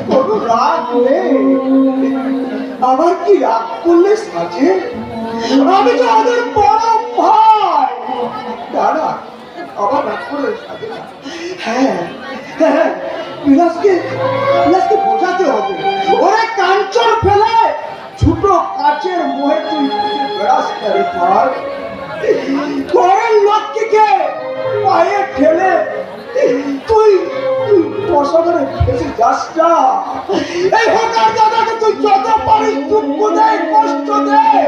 কোনো রাগ নেই। আবার কি রাগ করলে সাজে? আমি তো ওদের বড় ভাই। দাঁড়া, আবার রাগ করে সাজে না। হ্যাঁ হ্যাঁ, বিলাসকে বোঝাতে হবে। ওরা কাঞ্চন ফেলে ছোট কাচের মোহে তুই বেড়াস করে পার। ঘরের লক্ষ্মীকে পায়ে ঠেলে তুই বসা ধরে ফেসে যাস না। এই হকার দাদাকে তুই যত পারিস দুঃখ দেয়, কষ্ট দেয়,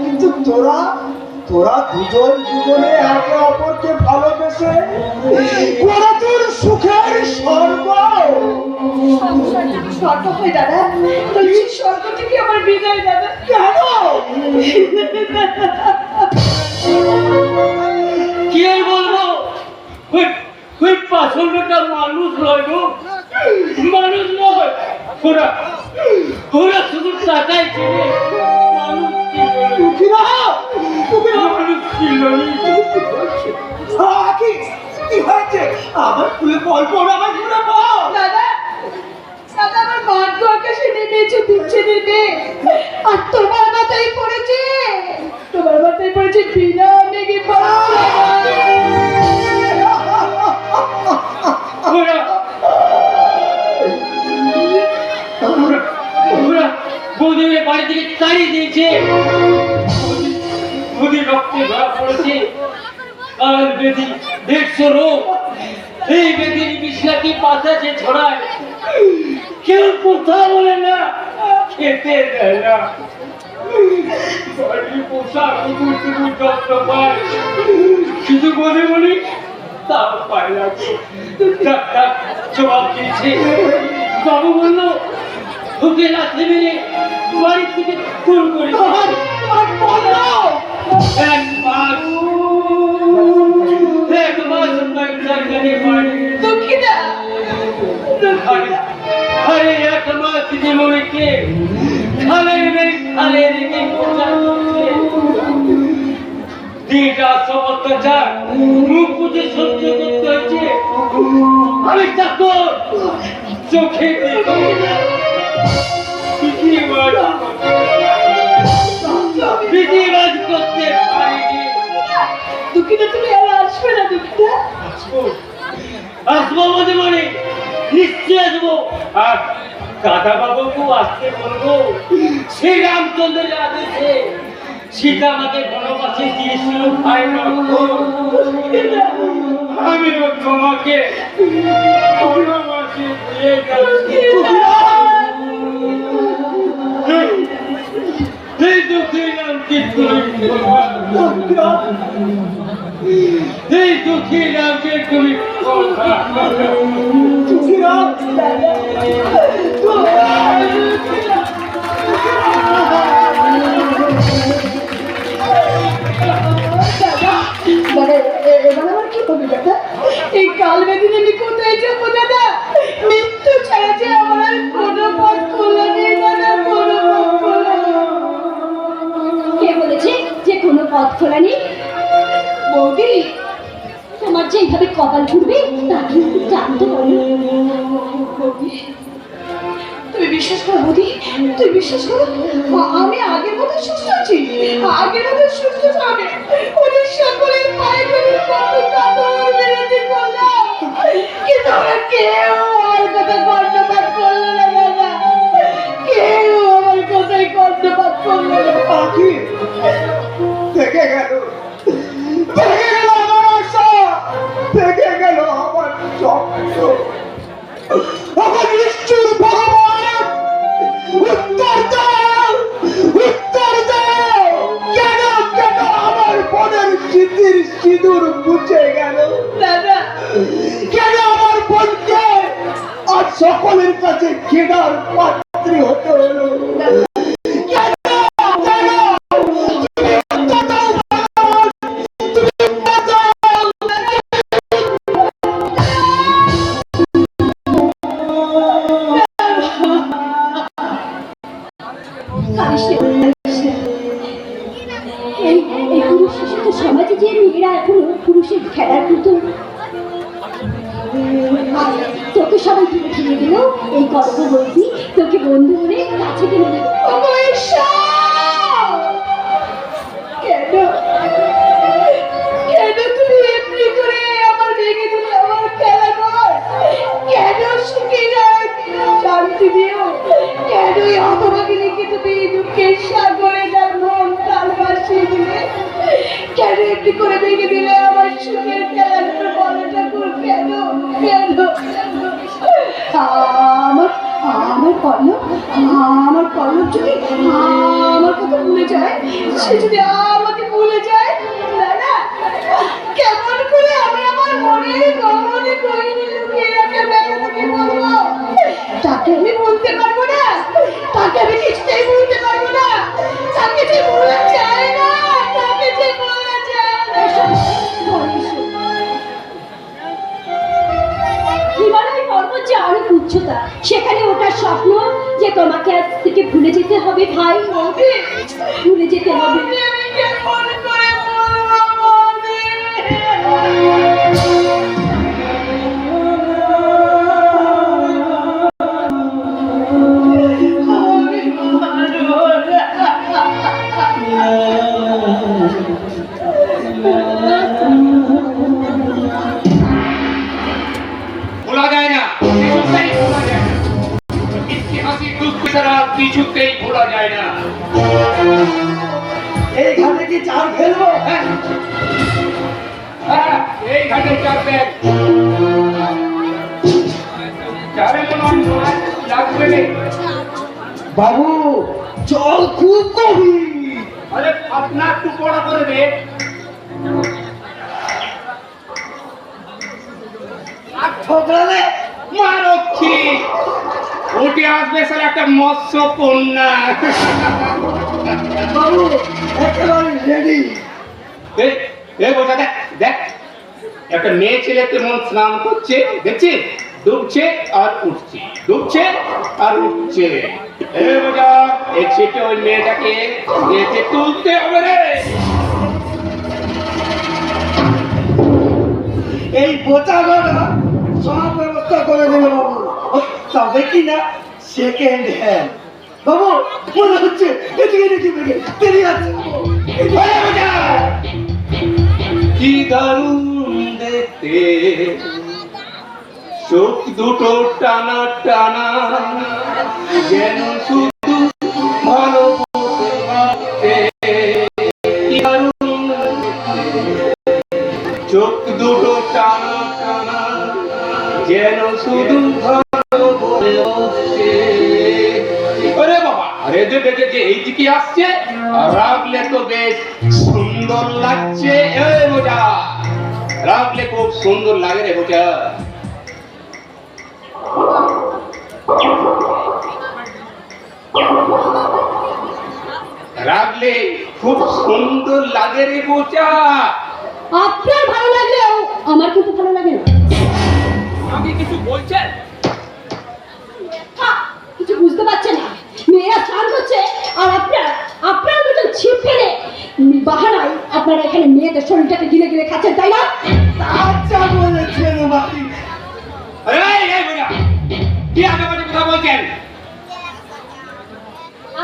কিন্তু তোরা দুজনে একে অপরকে ভালোবেসে ওরা তোর সুখের স্বর্গ। স্বর্গ হয় দাদা, স্বর্গ থেকে আমার বিদায় দাদা। কেন? কি আর বলবো, ওই পাথরটা মানুষ নয় গো, মানুষ নয়। ওরা শুধু টাকাই কিনে, মানুষ কি হয়েছে? আমার খুলে বল, আমার খুলে বল। দাদা আমার ভাগ্য আকাশে নেমেছে দিচ্ছে নেমে, আর তোমার মাথায় পড়েছে বিনা মেঘে বৌদির বাড়ি থেকে তাড়িয়ে দিয়েছে। বৌদির রক্তে ধরা পড়েছে আর বেদি 150 রোগ। এই বেদির বিছনাটি বাতাসে ছড়ায়, কেউ কথা বলে না, খেতে দেয় না। বাড়ির পোশাক টুকুর যত্ন পায়, শুধু বলি তাও পায় না। ডাক্তার জবাব দিয়েছে, বাবু বললো ওকে লাথি মেরে বাড়ি থেকে খুন করে। এক মাস সরকারি বাড়ি দুঃখিতা। আরে এক মাস জীবনকে খালে রেখে দিনটা সব অত্যাচার মুখ বুঝে সহ্য করতে হয়েছে। আমি চাকর, চোখে বিধিবাজ করতে পারিনি। দুঃখিতা, তুমি আর আসবে না? দুঃখিতা, আসবো মানে নিশ্চয় আসবো। আর দাদা বাবুকেও আসতে বলবো। শ্রী রামচন্দ্রের আদেশে সীতা আমাকে বনবাসে দিয়েছিল ভাই। আমিও তোমাকে বনবাসে দিয়ে যাচ্ছি। এই দুঃখী নামকে তুমি এই কাল বেদিনে আমি কোথায় যাবো দাদা? মৃত্যু ছাড়া যে আমার আর কোনো পথ খোলা নেই দাদা, কোনো পথ খোলা। কে বলেছে যে কোনো পথ খোলা নেই? বৌদি, তোমার যে এইভাবে কপাল ঘুরবে তা কিন্তু জানতে পারি। তুমি বিশ্বাস করো বৌদি, তুই বিশ্বাস করো, আমি আগের মতো সুস্থ আছি। আমি ওদের সকলের পায়ে ধরে কত কাতর বিরতি করলাম, কিন্তু ওরা কেউ আমার কথা কর্ণপাত করলো না দাদা, কেউ আমার কথায় কর্ণপাত করলো না। পাখি থেকে গেল আমার আশা, থেকে গেল আমার স্বপ্ন। আমার নিশ্চয় ভগবান উত্তর দাও, কেন আমার বোনের স্মৃতির সিঁদুর মুছে গেল দাদা? কেন আমার বোনকে আর সকলের কাছে ঘৃণার পাত্রী হতে হলো? সমাজে যে মেয়েরা এখনো পুরুষের খেলার মতো তোকে সবাই তুলে ভেঙে গেলেও এই গল্প বলছি তোকে বন্ধু করে কাছে টেনে নেবো। ওগো ঈশ্বর! কেন কেন তুমি এমনি করে আমার ভেঙে দিলে আমার খেলাঘর? কেন সুখে যায় শান্তি দিও? কেন এই হতভাগিনীকে তুমি দুঃখের সাগরে তার মন প্রাণ ভাসিয়ে দিলে? কেন এমনি করে ভেঙে দিলে আমার সুখের খেলাঘর? বলো ঠাকুর, কেন কেন? আমার পল্লব যদি আমার কথা ভুলে যায়, সে যদি আমাকে ভুলে যায়, না না, কেমন করে আমি আমার মনের গহনে গহনে লুকিয়ে রাখা ব্যাপারটাকে বলবো? তাকে আমি বলতে পারবো না, তাকে আমি কিছুতেই বলতে পারবো না, তাকে যে বলা যায় না, তাকে যে বলা যায় না। হিমালয় পর্বত যে অনেক উচ্চতা, সেখানে ওঠার স্বপ্ন যে তোমাকে আজ থেকে ভুলে যেতে হবে ভাই, ভুলে যেতে হবে। আমি কেমন করে বলবো ভোলা যায় না, কিছুতেই ভোলা যায় না। ইতিহাসের দুঃখ ছাড়া কিছুতেই ভোলা যায় না। এই ঘাটে কি চার ফেলবো? হ্যাঁ, হ্যাঁ, এই ঘাটে চাপবেন। চারে মনে হয় লাগবে। বাবু জল খুব গভীর। আরে আপনার একটু পড়া করে দে। আর ঠোকরালে মারক্ষী উঠে আসবে স্যার একটা মৎস্য কন্যা। বাবু একেবারে রেডি। বোঝা দেখ দেখ, একটা মেয়ে ছেলে কেমন স্নান করছে দেখছিস, ডুবছে আর উঠছে, ডুবছে আর উঠছে। বোঝা এই ছিটে ওই মেয়েটাকে এতে তুলতে হবে রে। এই বোচাগড়া সব ব্যবস্থা করে দেবে বাবু, তবে কি না সেকেন্ড হ্যান্ড। বাবু মনে হচ্ছে এদিকে এদিকে দেরি আছে। কি দারুণ দেখতে, চোখ দুটো টানা টানা, যেন শুধু ভালো বলতে ভাবতে। কি দারুণ দেখতে, চোখ দুটো টানা টানা, যেন শুধু ভালো বলে বলতে। আরে বাবা, আরে যে দেখে যে এইদিকে আসছে, রাগলে তো বেশ সুন্দর লাগছে। বোঝা রাগলে খুব সুন্দর লাগে রে বোঝা। রাগলে খুব সুন্দর লাগে রে বোঝা। আপনার ভালো লাগলেও আমার কিন্তু ভালো লাগে না। আপনি কিছু বলছেন? কিছু বুঝতে পারছেন না? মেয়েরা স্নান করছে আর আপনারা দুজন ছিপ ফেলে বাহানায় আপনারা এখানে মেয়েদের শরীরটাকে গিলে গিলে খাচ্ছেন, তাই না? আচ্ছা বলেছেন বাবু। আরে এই বোঝা, কি আগে বাজে কথা বলছেন?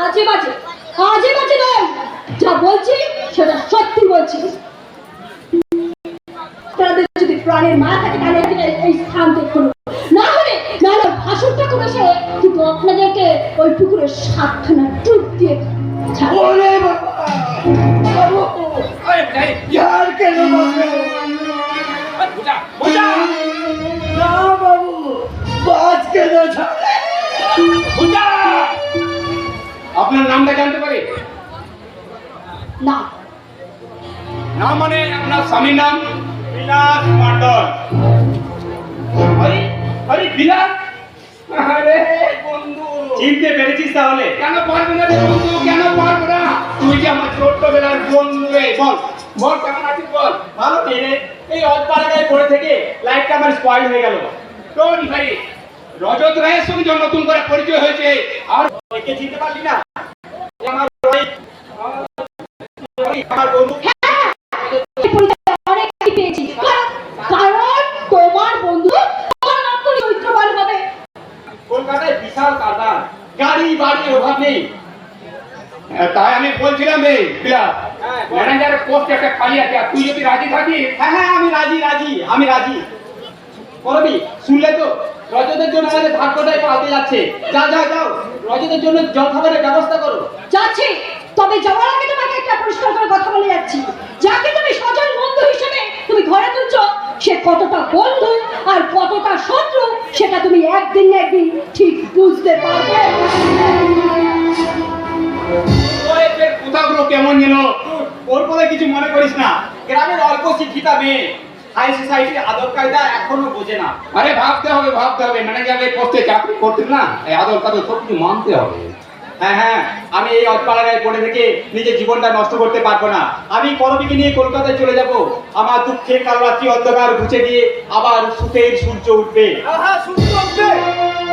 আজে বাজে নয়, যা বলছি সেটা সত্যি বলছি। আপনাদের যদি প্রাণের মা থাকে তাহলে এই স্থান ত্যাগ করুন, না হলে ভাসুরটা করে সে কিন্তু আপনাদেরকে ওই পুকুরের সাতখানা ডুব দিয়ে ছাড়বে। ওরে বাবা, বাবু আরে বোঝা, ইয়ার কেন বলবে? বোঝা বোঝা না বাবু, বাজ কেন ছাড়ে? বোঝা। আপনার নামটা জানতে পারি? না, না মানে আপনার স্বামীর নাম? বিলাস মন্ডল। আরে বিলাস, আরে বন্ধু চিনতে পেরেছিস তাহলে? কেন পারবো না রে বন্ধু, কেন পারবো না? তুই যে আমার ছোট্টবেলার বন্ধু রে। বল বল কেমন আছিস বল? ভালো নেই রে, এই অজপাড়াগায় পড়ে থেকে লাইফটা আমার স্পয়েল হয়ে গেল। ডোন্ট ভাই, রজত রায়ের সঙ্গে নতুন করে পরিচয় হয়েছে আর একে চিনতে পারলি না? আমার আমার বন্ধু। এই পরিচয় অনেকই পেয়েছি, কারণ তোমার বন্ধু তোমার নাম তো চরিত্রবান হবে। কলকাতায় বিশাল কাদা, গাড়ি বাড়ির অভাব নেই। তাই আমি বলছিলাম ম্যানেজারের পোস্ট একটা খালি আছে, আর তুই যদি রাজি থাকিস। হ্যাঁ হ্যাঁ, আমি রাজি। করবি শুনলে তো, রজতের জন্য আমাদের ভাগ্যটাই পাল্টে যাচ্ছে। যাও, রজতের জন্য জল খাবারের ব্যবস্থা করো। যাচ্ছি, তবে যাওয়ার আগে তোমাকে একটা পরিষ্কার করে কথা বলে যাচ্ছি। যাকে তুমি সজল বন্ধু হিসেবে তুমি ঘরে তুলছ, সে কতটা বন্ধু আর কতটা শত্রু সেটা তুমি একদিন না একদিন ঠিক বুঝতে পারবে। কোথাগুলো কেমন যেন ওর বলে কিছু মনে করিস না, গ্রামের অল্প শিক্ষিতা মেয়ে, হাই সোসাইটির আদর কায়দা এখনো বোঝে না। আরে ভাবতে হবে ম্যানেজারের পোস্টে চাকরি করতে না, এই আদর কাদর সব কিছু মানতে হবে। হ্যাঁ, আমি এই অজপাড়ায় পড়ে থেকে নিজের জীবনটা নষ্ট করতে পারবো না। আমি করবিকে নিয়ে কলকাতায় চলে যাব। আমার দুঃখের কাল রাত্রি অন্ধকার ঘুচে দিয়ে আবার সুখের সূর্য উঠবে।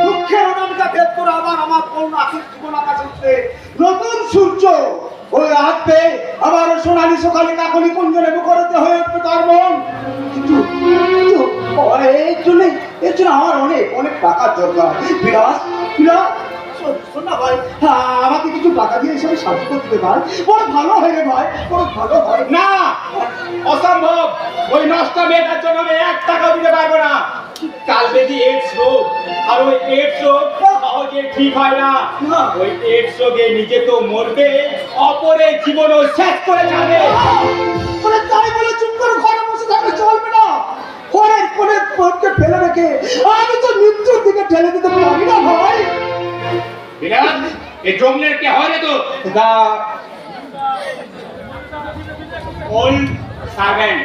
দুঃখের অনামিকা ভেদ করে আমার কোন আশির জীবন আকাশে উঠবে নতুন সূর্য। ওই আসবে আবার সোনালি সকালে কাকলি কুঞ্জনে মুখরিত হয়ে উঠবে তার মন। কিন্তু এর জন্য আমার অনেক টাকার দরকার। বিরাজ শোন না ভাই, আমাকে কিছু টাকা দিয়ে হিসাবে সাহায্য করতে দে ভাই। বড় ভালো হয় রে ভাই, বড় ভালো হয়। না, অসম্ভব। ওই নষ্ট মেয়েটার জন্য আমি 1 টাকাও দিতে পারবো না। কাল বেদি এইডস রোগ, আর ওই এইডস রোগ সহজে ঠিক হয় না। ওই এইডস রোগে নিজে তো মরবে, অপরের জীবনও শেষ করে যাবে। তাই বলে চুপ করে ঘরে বসে থাকলে চলবে না। ঘরের কোণে পথকে ফেলে রেখে আমি তো মৃত্যুর দিকে ঠেলে দিতে পারি না ভাই। বিরাট, এই জঙ্গলের কে হয় না তো? ওল্ড সার্ভেন্ট,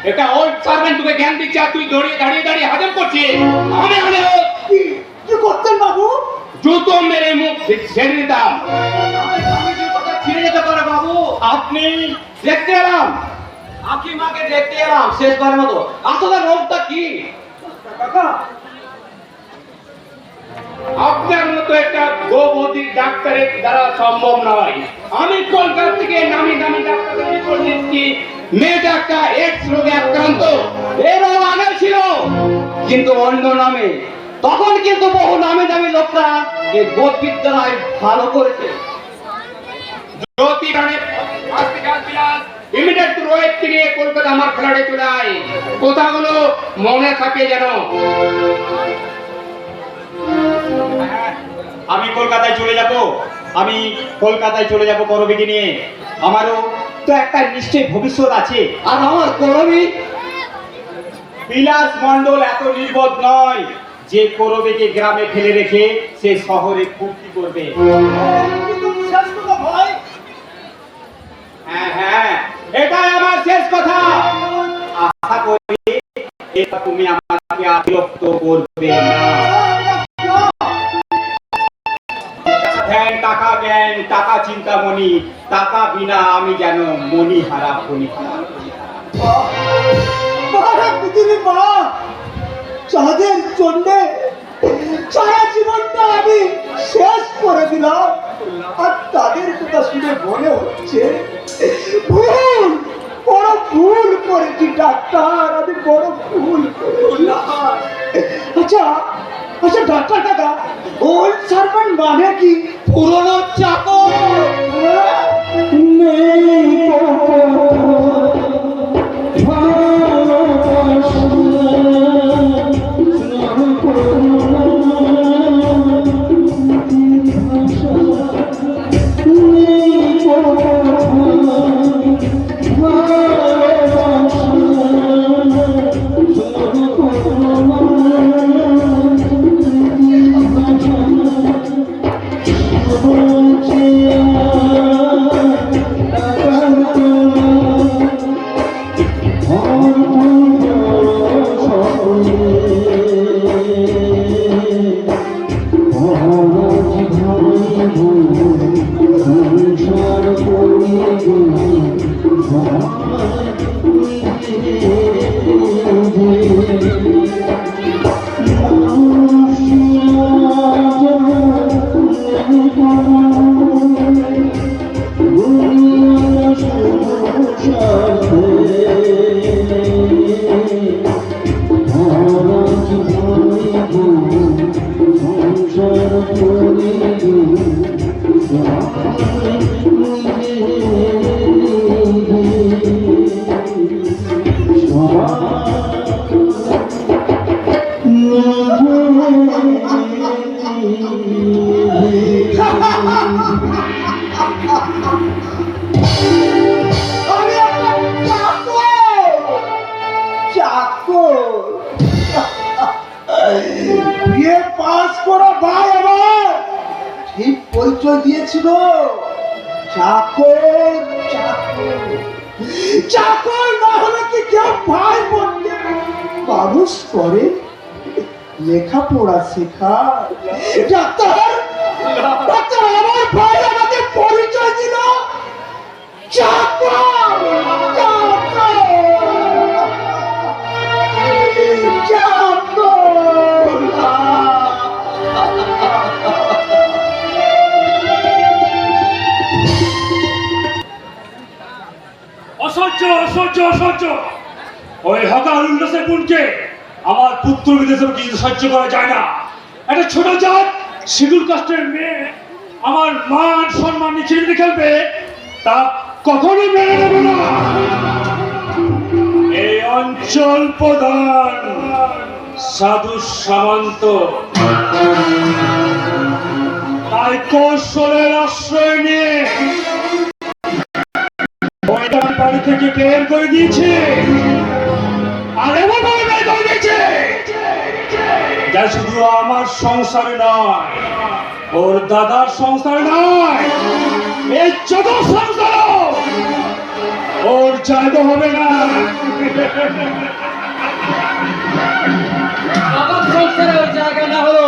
একটা ওল্ড সার্ভেন্ট তোকে জ্ঞান দিচ্ছে, আর তুই দাঁড়িয়ে হাজম করছিস। আমি কি করতেন বাবু? জুতো মেরে মুখ ছেড়ে দিতাম। ছিঁড়ে যেতে পারে বাবু। আপনি দেখতে এলাম, মাকে দেখতে এলাম শেষবার মতো। আসলে রোগটা কি? কাকা, আপনার মতো একটা গোবতী ডাক্তারের দ্বারা সম্ভব নয়। আমি কলকাতা থেকে নামি দামি ডাক্তারের রিপোর্ট দিচ্ছি, মেয়েটা একটা এইডস রোগে আক্রান্ত। এর আগে ছিল কিন্তু অন্য নামে। তখন কিন্তু বহু নামে দামি লোকরা এই বোধবিদ্যালয় ভালো করেছে। জ্যোতি ইমিডিয়েট রোহিত নিয়ে কলকাতা আমার ফ্ল্যাটে চলে আয়। কথাগুলো মনে থাকে যেন। আমি কলকাতায় চলে যাব করবিকে নিয়ে। আমারও তো একটা নিশ্চয় ভবিষ্যৎ আছে। আর আমার করবি বিলাস মণ্ডল এত নির্বোধ নয় যে করবিকে গ্রামে ফেলে রেখে সে শহরে ফুর্তি করবে। শেষ কথা ভাই। হ্যাঁ, এটাই আমার শেষ কথা। আশা করি এটা তুমি আমাকে আর বিরক্ত করবে না। টাকা চিন্তামণি, টাকা বিনা আমি যেন মনি হারা পৃথিবী মা, যাদের জন্য সারা জীবনটা আমি শেষ করে দিলাম, আর তাদের কথা শুনে মনে হচ্ছে বড় ভুল করেছি ডাক্তার, আমি বড় ভুল করেছি। আচ্ছা ডাক্তার কাকা, ওল্ড সার্ভেন্ট মানে কি? পুরনো চাকর। Oh বিয়ে পাস করা ভাই আমার ঠিক পরিচয় দিয়েছিল, চাকর চাকর চাকর না হলে কি কেউ ভাই বলতে মানুষ করে, লেখাপড়া শেখা। ডাক্তার ডাক্তার আমার ভাই আমাকে পরিচয় দিল চাকর চাকর অসহ্য অসহ্য অসহ্য! ওই হকার উল্লাসের গুণকে আমার পুত্র বিদেশে কিছু সহ্য করা যায় না। একটা ছোট জাত শিডিউল কাস্টের মেয়ে আমার মান সম্মান নিচে খেলবে, তা কখনো মেনে নেব না। এই অঞ্চল প্রধান সাধু সামন্ত তাই কৌশলের আশ্রয় নিয়ে বাড়ি থেকে বের করে দিয়েছে, আর এমন ভাবে বের করে দিয়েছে যা শুধু আমার সংসারে নয়, ওর দাদার সংসারে নয়, এই যত সংসার ওর জায়গা হবে না। আমার সংসারে ওই জায়গা না হলো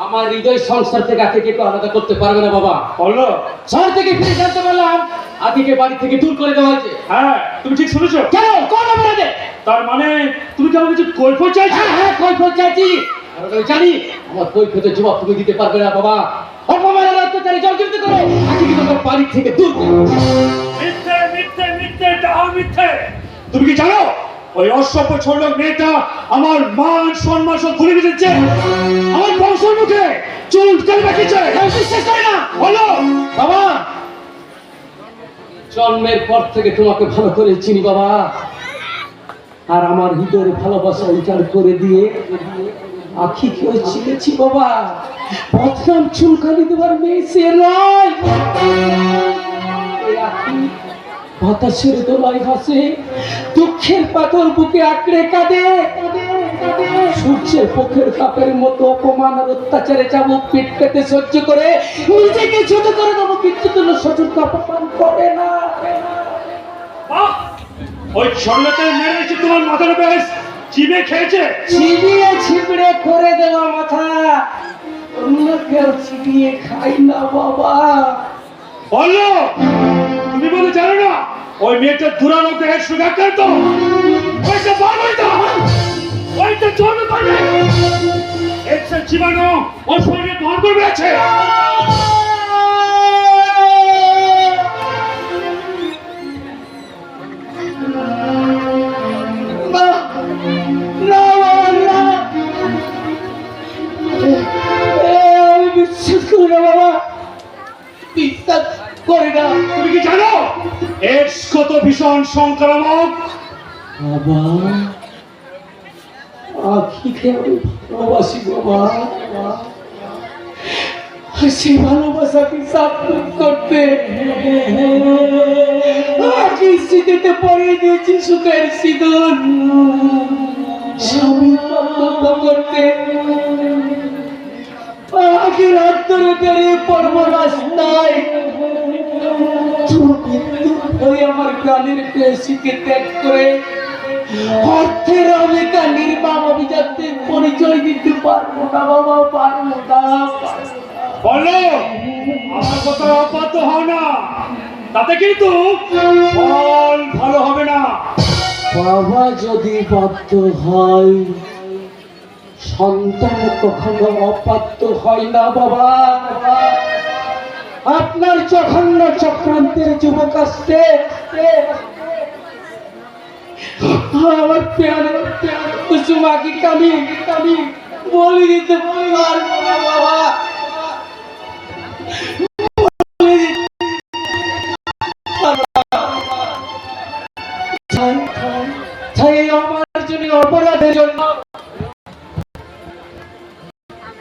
আমার হৃদয় সংসার থেকে আতিকে কেউ আলাদা করতে পারবে না বাবা। বললো শহর থেকে ফিরে জানতে পারলাম আতিকে বাড়ি থেকে দূর করে দেওয়া হয়েছে। হ্যাঁ, তুমি ঠিক শুনেছো। কেন কোন অপরাধে? তার মানে তুমি কি আমার কিছু কৈফিয়ত চাইছো? হ্যাঁ হ্যাঁ কৈফিয়ত চাইছি। আমি জানি আমার কৈফিয়তের জবাব তুমি দিতে পারবে না বাবা। অপমানের অত্যাচারে জর্জরিত করে আতিকে তোমার বাড়ি থেকে দূর করে। মিথ্যে মিথ্যে মিথ্যে তাও মিথ্যে। তুমি কি জানো ওই অসভ্য ছোট মেয়েটা আমার মান সম্মান সব ভুলে গেছে, আমার বংশের মুখে চুল করে রেখেছে। বিশ্বাস করে না বলো বাবা, জন্মের পর থেকে তোমাকে ভালো করে চিনি বাবা, আর আমার হৃদয়ের ভালোবাসা উজাড় করে দিয়ে আখিকেও চিনেছি বাবা। বদনাম চুলকানি দেওয়ার মেয়ে সে নয়। এই আখি বাতাসের দোলায় ভাসে, দুঃখের পাথর বুকে আঁকড়ে কাঁদে, সূর্যের পক্ষের কাপের মতো অপমান আর অত্যাচারে যাবো পেট পেতে সহ্য করে নিজেকে ছোট করে দেবো, কিন্তু কোনো সচুর অপমান করে না। বাহ, ওই ছোটলোকের মেয়ে এসে তোমার মাথার বেশ চিবে খেয়েছে। চিবিয়ে ছিপড়ে করে দেওয়া মাথা অন্য কেউ চিবিয়ে খাই না বাবা। বললো তুমি বলে জানো না ওই মেয়েটা দুরারোগ্য দেহের সুগার তো ওইটা বাড়াইতো, ওইটা জন্ম পাবে এসে জীবাণু ওর শরীরে ভর করবে আছে। আমি বিশ্বাস করি না বাবা, বিশ্বাস করি না। তুমি কি জানো এডস কত ভীষণ সংক্রামক? বাবা আখিকে আমি ভালোবাসি বাবা, সেই ভালোবাসাকে সার্থক করতে আখি স্মৃতিতে পরিয়ে দিয়েছি সুখের সিঁদুর। স্বামী কর্তব্য করতে আগে রাত ধরে বেরিয়ে পড়বো রাস্তায়, হয়ে আমার গানের পেশিকে ত্যাগ করে অর্থের অনেকা নির্মাণ অভিযাত্রে পরিচয় দিতে পারবো না বাবা, পারবো না। বলো আমার কথা অবাধ্য হও না, তাতে কিন্তু ফল ভালো হবে না। বাবা যদি বাধ্য হয়, সন্তান কখনো অবাধ্য হয় না বাবা। আপনার জঘন্য চক্রান্তের যুবকাস্তে আমার প্যারে কুসুমাকে আমি বলি দিতে পারবো না বাবা। তাই আমার জন্য অপরাধের জন্য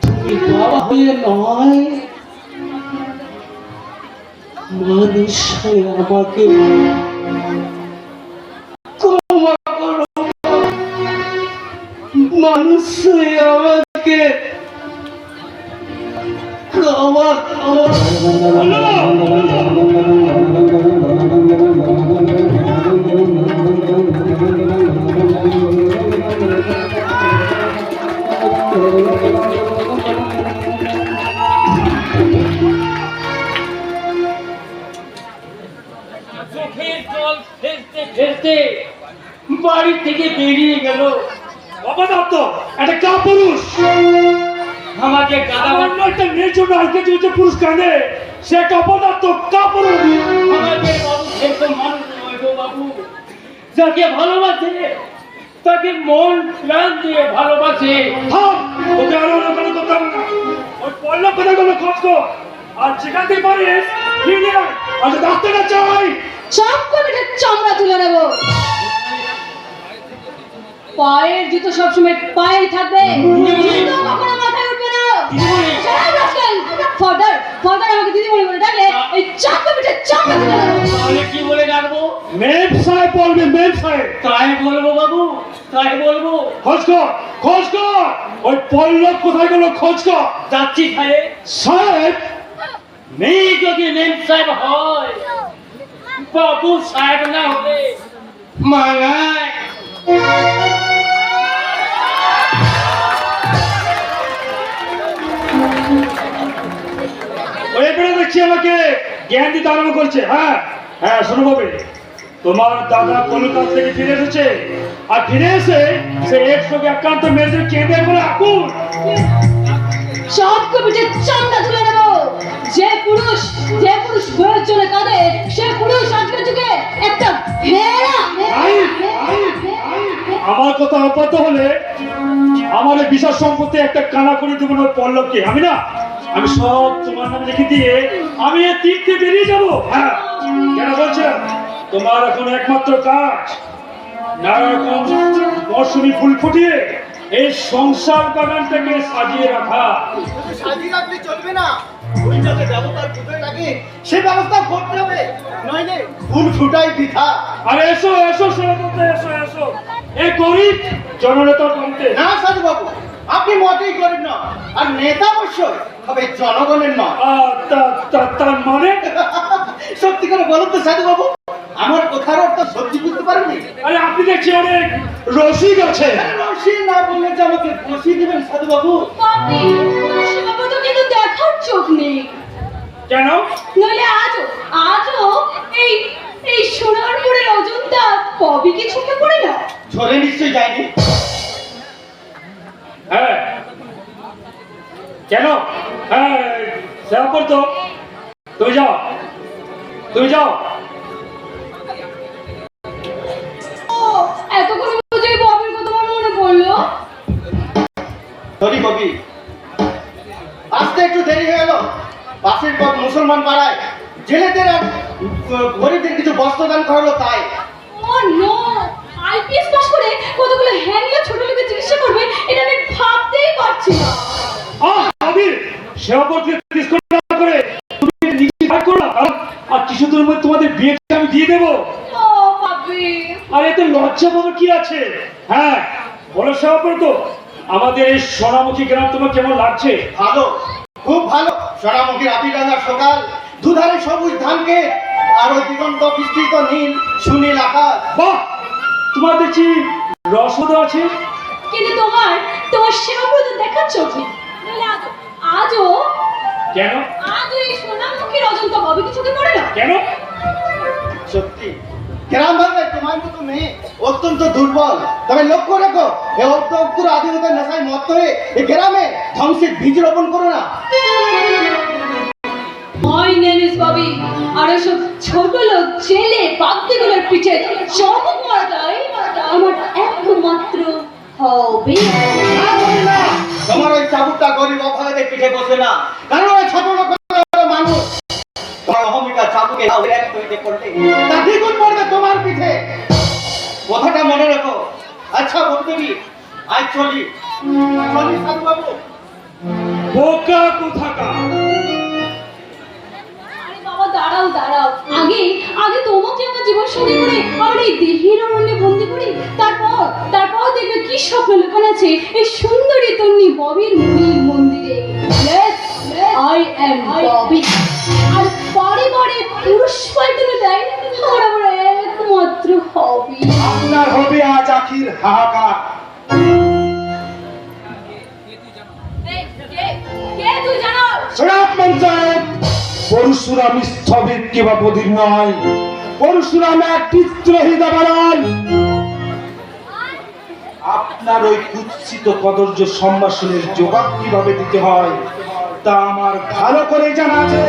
তুমি বাবা হয়ে নয়, মানুষ হয়ে আমাকে ক্ষমা করো, মানুষ হয়ে আমাকে চোখের জল ফেলতে ফেলতে বাড়ি থেকে বেরিয়ে গেল। অপদার্থ একটা কাপুরুষ আমাকে গাদা সামান্য একটা মেয়ের জন্য আজকে যে পুরুষ কাঁদে সে একটা অপদার্থ কাপুরুষ। আমাদের বাবু সেরকম মানুষ নয় গো বাবু। যাকে ভালোবাসে তাকে মন প্রাণ দিয়ে ভালোবাসে। থাম, তোকে আরো কোনো কথা হবে না। ওই পল্লব কথাগুলো খোঁজ কর আর যেখান থেকে পারিস ফিরে আয়। আজ ডাক্তারটা চাই। সব কমিটির চামড়া তুলে নেব। পায়ের জুতো সবসময় পায়ে থাকবে, জুতো কখনো মাথায় উঠবে না। ফাদার ফাদার আমাকে দিদিমণি বলে ডাকলে এই চাপ কমিটির চামড়া তুলে নেব। তাহলে কি বলে ডাকবো? মেম সাহেব বলবে, মেম সাহেব। তাই বলবো বাবু, তাই বলবো। খোঁজ কর, খোঁজ কর। ওই পল্লব কোথায় গেল খোঁজ কর। যাচ্ছি সাহেব। সাহেব মেয়ে যদি মেম সাহেব হয়, বাবু সাহেব না হলে মানায়। ওই বেড়ে দেখছি আমাকে জ্ঞান দিতে আরম্ভ করছে। হ্যাঁ হ্যাঁ, শোনো বাবু, তোমার দাদা কলকাতা থেকে ফিরে এসেছে আর ফিরে এসে সে একসঙ্গে একান্ত মেয়েদের কেঁদে বলে আকুল। সব কমিটির চামড়া তুলে নেব। যে পুরুষ বইয়ের জন্য কাঁদে সে পুরুষ আজকের যুগে একটা ভেড়া। আমার কথা অবাধ্য হলে আমার এই বিশাল সম্পত্তি একটা কানা করে দেবো না পল্লবকে। আমি সব তোমার নামে লিখে দিয়ে আমি এর তীর্থে বেরিয়ে যাবো। হ্যাঁ, কেন বলছেন? তোমার এখন একমাত্র কাজ নানা রকম মৌসুমি ফুল ফুটিয়ে এই সংসার বাগানটাকে সাজিয়ে রাখা। সাজিয়ে রাখলে চলবে না, ওই যাতে ব্যবস্থা ফুটে থাকে সে ব্যবস্থা করতে হবে, নইলে ফুল ফুটাই বৃথা। আরে এসো এসো সেনাপতি, এসো এসো। এই গরিব জননেতা বলতে না সাধু বাবু, আপনি মোটেই গরিব না, আর নেতা অবশ্যই, তবে জনগণের নয়। তার মানে? সত্যি করে বলুন তো সাধু বাবু, আমার কথার অর্থ সত্যি বুঝতে পারেননি? আরে আপনি দেখছি অনেক রসিক আছে। রসি না বললে যে আমাকে বসিয়ে দেবেন সাধু বাবু? বাপরে, বাবা তো কিন্তু দেখার চোখ নেই। কেন? নইলে আজও এই সোনার পরে অজন্তা কবি কি চোখে পড়ে না? ঝরে নিশ্চয়ই যায়নি। হ্যাঁ, কেন? হ্যাঁ, সেনাপতি তো তুমি যাও, তুমি যাও। ও, এত করে বুঝে ববির কথা আমার মনে পড়লো। সরি কবি, আসতে একটু দেরি হয়ে গেল। পাশের মুসলমান পাড়ায় জেলেদের আর গরিবদের কিছু বস্ত্র দান করালো, তাই। ও নো, আইপিএস পাস করে কতগুলো হ্যাংলা ছোট লোকের চিকিৎসা করবে এটা আমি ভাবতেই পারছি না। আর কিছুদিনের মধ্যে তোমাদের বিয়েটা আমি দিয়ে দেবো। ও বাপরে, আর এতে লজ্জা পাবার কি আছে? হ্যাঁ বলো সেবা তো, আমাদের এই সোনামুখী গ্রাম তোমার কেমন লাগছে? ভালো, খুব ভালো। সোনামুখী রাতিডাঙ্গার সকাল, দুধারে সবুজ ধানকে আর ওই দিগন্ত বিস্তৃত নীল সুনীল আকাশ। বাহ, তোমার দেখছি রসদ আছে। কিন্তু তোমার সেবাব্রত দেখার চোখ নেই। নইলে আজও কেন? এই সোনামুখীর অজন্তা কবি কি চোখে পড়ে না? কেন? সত্যি গ্রাম বাংলায় তোমার মতো মেয়ে অত্যন্ত দুর্বল। তবে লক্ষ্য রেখো, এ অত্যন্ত আধুনিকতার নেশায় মত্ত হয়ে এই গ্রামে ধ্বংসের বীজ রোপণ করো না। My name is Bobby. আর এসব ছোট লোক জেলে বাগদিগুলোর পিঠে চমক মারাটাই আমার একমাত্র হবি। তোমার ওই চাবুকটা গরিব অভাবের পিঠে বসে না, কারণ ওই ছোট লোক মানুষ। তোমার অহমিকা চাবুকে এক তৈরি করলে তা দ্বিগুণ পড়বে তোমার পিঠে। কথাটা মনে রেখো। আচ্ছা বন্ধুবি, আজ চলি সাধু বাবু। বোকা কোথাকার। আরে বাবা দাঁড়া, দাঁড়াও দাঁড়াও, আগে আগে তোমাকে আমার জীবন সঙ্গী করে আমার এই দেহের অরণ্যে বন্দি করি, তারপর তারপর দেখবে কি স্বপ্ন লুকানো আছে এই সুন্দরী তন্নি ববির মুনির মন্দিরে। I am Bobby. আর পরে পরে পুরুষ পাল্টে দেয় আমার আমার একমাত্র হবি। আপনার হবে আজ আখির হাহাকার। কে তুই জানো? শরাব পঞ্চায়েত পরশুরাম স্থবির কিংবা বধির নয়, পরশুরাম এক বিদ্রোহী দাবানল। আপনার ওই কুৎসিত কদর্য সম্ভাষণের জবাব কিভাবে দিতে হয় তা আমার ভালো করে জানা আছে।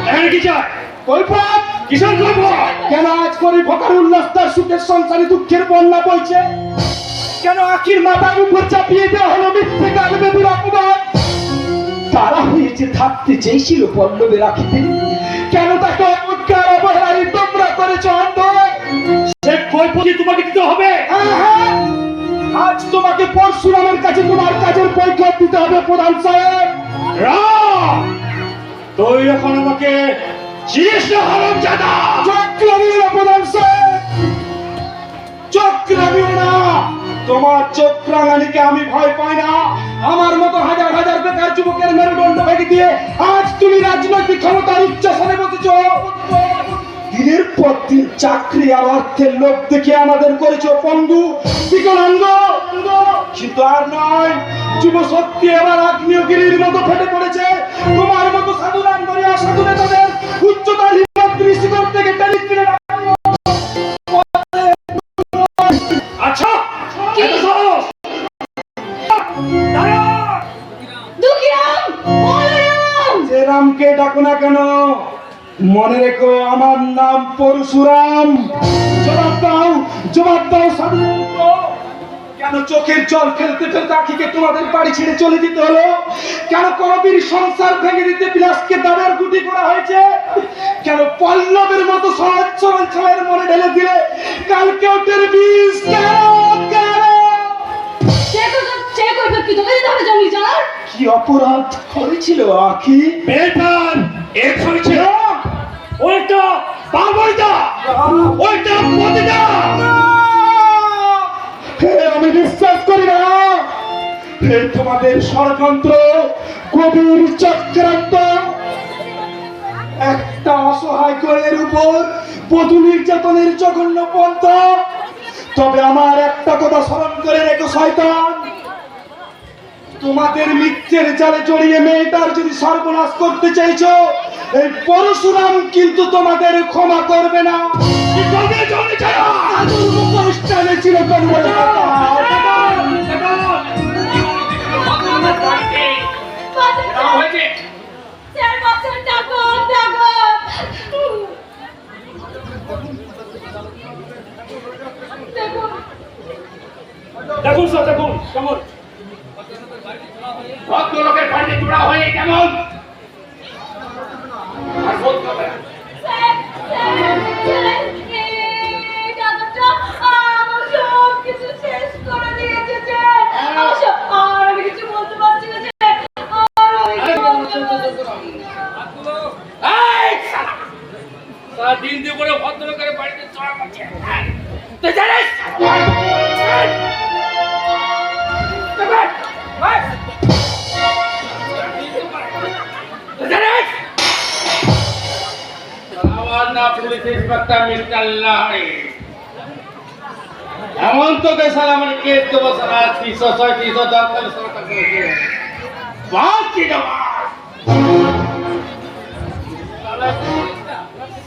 এখানে কি চাই? কৈফত কিসের কৈফত? কেন আজ করে ভোকার উল্লাস তার সুখের সংসারে দুঃখের বন্যা বইছে? কেন আখির মাথার উপর চাপিয়ে দেওয়া হলো মিথ্যে কালবেদুর অপবাদ? তারা হয়েছে থাকতে চেয়েছিল পল্লবে রাখিতে, কেন তাকে অবজ্ঞার অবহেলায় তোমরা করেছ অন্ধ? সে কৈফত তোমাকে দিতে হবে। হ্যাঁ, হ্যাঁ, আজ তোমাকে পরশুরামের কাছে তোমার কাজের কৈফত দিতে হবে প্রধান সাহেব। রাম, তুই এখন আমাকে চিনিস না হারামজাদা? চক্রামিও না প্রধান সাহেব, চক্রামিও না। তোমার চক্রাঙ্গানিকে আমি ভয় পাই না। আমার মতো হাজার হাজার বেকার যুবকের মেরুদণ্ড ভেঙে দিয়ে আজ তুমি রাজনৈতিক ক্ষমতার উচ্চাসনে বসেছ। দিনের পর দিন চাকরি আর অর্থের লোভ দেখে আমাদের করেছো পঙ্গু বিকলাঙ্গ, কিন্তু আর নয়। যুব শক্তি এবার আগ্নেয়গিরির মতো ফেটে পড়েছে। তোমার মতো সাধু নান্দরী অসাধু নেতাদের উচ্চতার হিম্মত দৃষ্টিকোণ থেকে টেনে তুলে আচ্ছা, এত সহজ? দাঁড়া! দুঃখীরাম, বলরাম। যে রামকে ডাকো না কেন, মনে রেখো আমার নাম পরশুরাম। জবাব দাও, জবাব দাও সাধু। কেন চোখের জল ফেলতে ফেলতে আখিকে তোমাদের বাড়ি ছেড়ে চলে যেতে হলো? কেন কবির সংসার ভেঙে দিতে বিলাসকে দামের গুটি করা হয়েছে? কেন পল্লবের মতো সহজ সরল ছেলের মনে ঢেলে দিলে কালকে ওটের বীজ? কি অপরাধ করেছিল আখি? বেটার এক হয়েছে। ওইটা পাবইটা, ওইটা পতিটা। আমি বিশ্বাস করি না। তোমাদের ষড়যন্ত্র, কবির চক্রান্ত, একটা অসহায় কোয়ের উপর বধূ নির্যাতনের জঘন্য পন্থা। তবে আমার একটা কথা স্মরণ করে রেখো শয়তান, তোমাদের মিথ্যের জালে জড়িয়ে মেয়েটার যদি সর্বনাশ করতে চাইছো, এই পরশুরাম কিন্তু তোমাদের ক্ষমা করবে না। কি করবে জানি চাই? অনুষ্ঠানে চিরকাল বলে কথা। দেখুন স্যার, দেখুন কেমন ভদ্রলোকের বাড়িতে জোড়া হয়ে কেমন আর বলতে হবে না। দিন দুপুরে ভদ্রলোকের বাড়িতে চড়া করছে, তুই জানিস? আমার না পুলিশ ইন্সপেক্টর মিস্টার লাহারি, এমন তো দেশাল আমার কেস দেবো সারা 306 310 সরকার করেছে। বাকি দেওয়া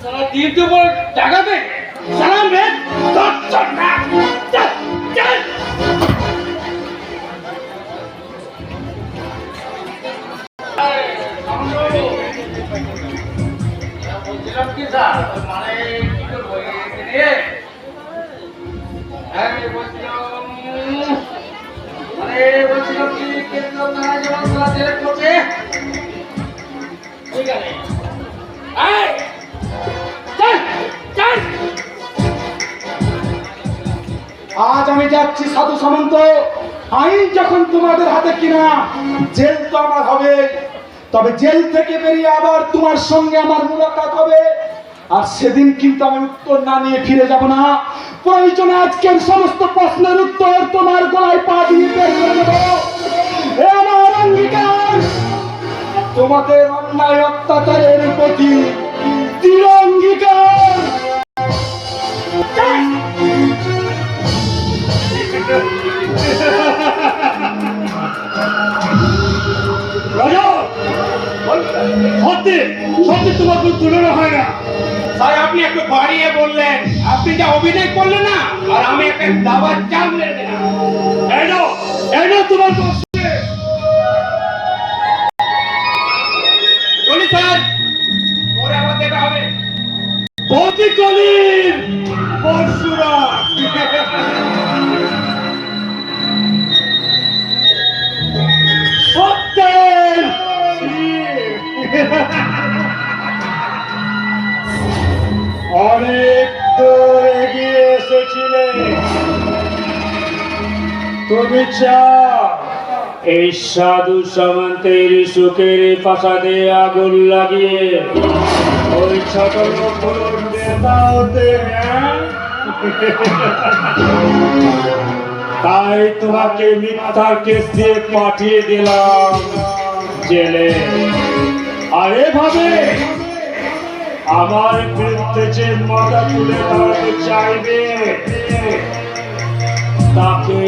সারা দিন দুপুর টাকাতে সারা মেয়ে দর্শন না। চল চল বলছিলাম কি স্যার, মানে কি করবো নিয়ে বলছিলাম কি কেন্দ্র থানায় যেমন জেলে করছে ঠিক আছে। আজ আমি যাচ্ছি সাধু সামন্ত। আইন যখন তোমাদের হাতে কিনা, জেল তো আমার হবে। তবে জেল থেকে বেরিয়ে আবার তোমার সঙ্গে আমার মুলাকাত হবে, আর সেদিন কিন্তু আমি উত্তর না নিয়ে ফিরে যাব না। প্রয়োজনে আজকের সমস্ত প্রশ্নের উত্তর তোমার গলায় পা দিয়ে বের করে দেব। এ আমার অঙ্গীকার, তোমাদের অন্যায় অত্যাচারের প্রতি দৃঢ় অঙ্গীকার। রাজা, সত্যি সত্যি তোমার কোনো তুলনা হয় না। তাই আপনি একটু বাড়িয়ে বললেন, আপনি যা অভিনয় করলেন না, আর আমি একটা দাবার চাল মেরে দিলাম। এই নাও তোমার বক্সে। চলি স্যার, পরে আবার দেখা হবে। বন্দিকলির পরশুরা সত্যের অনেক দূর এগিয়ে এসেছিলে। তুমি চাও এই সাধু সামন্তের সুখের প্রাসাদে আগুন লাগিয়ে ওই ছোট লোকগুলোর নেতা হতে, হ্যাঁ? তাই তোমাকে মিথ্যার কেস দিয়ে পাঠিয়ে দিলাম জেলে। আর এভাবে আমার বিরুদ্ধে যে মাথা তুলে দাঁড়াতে চাইবে তাকে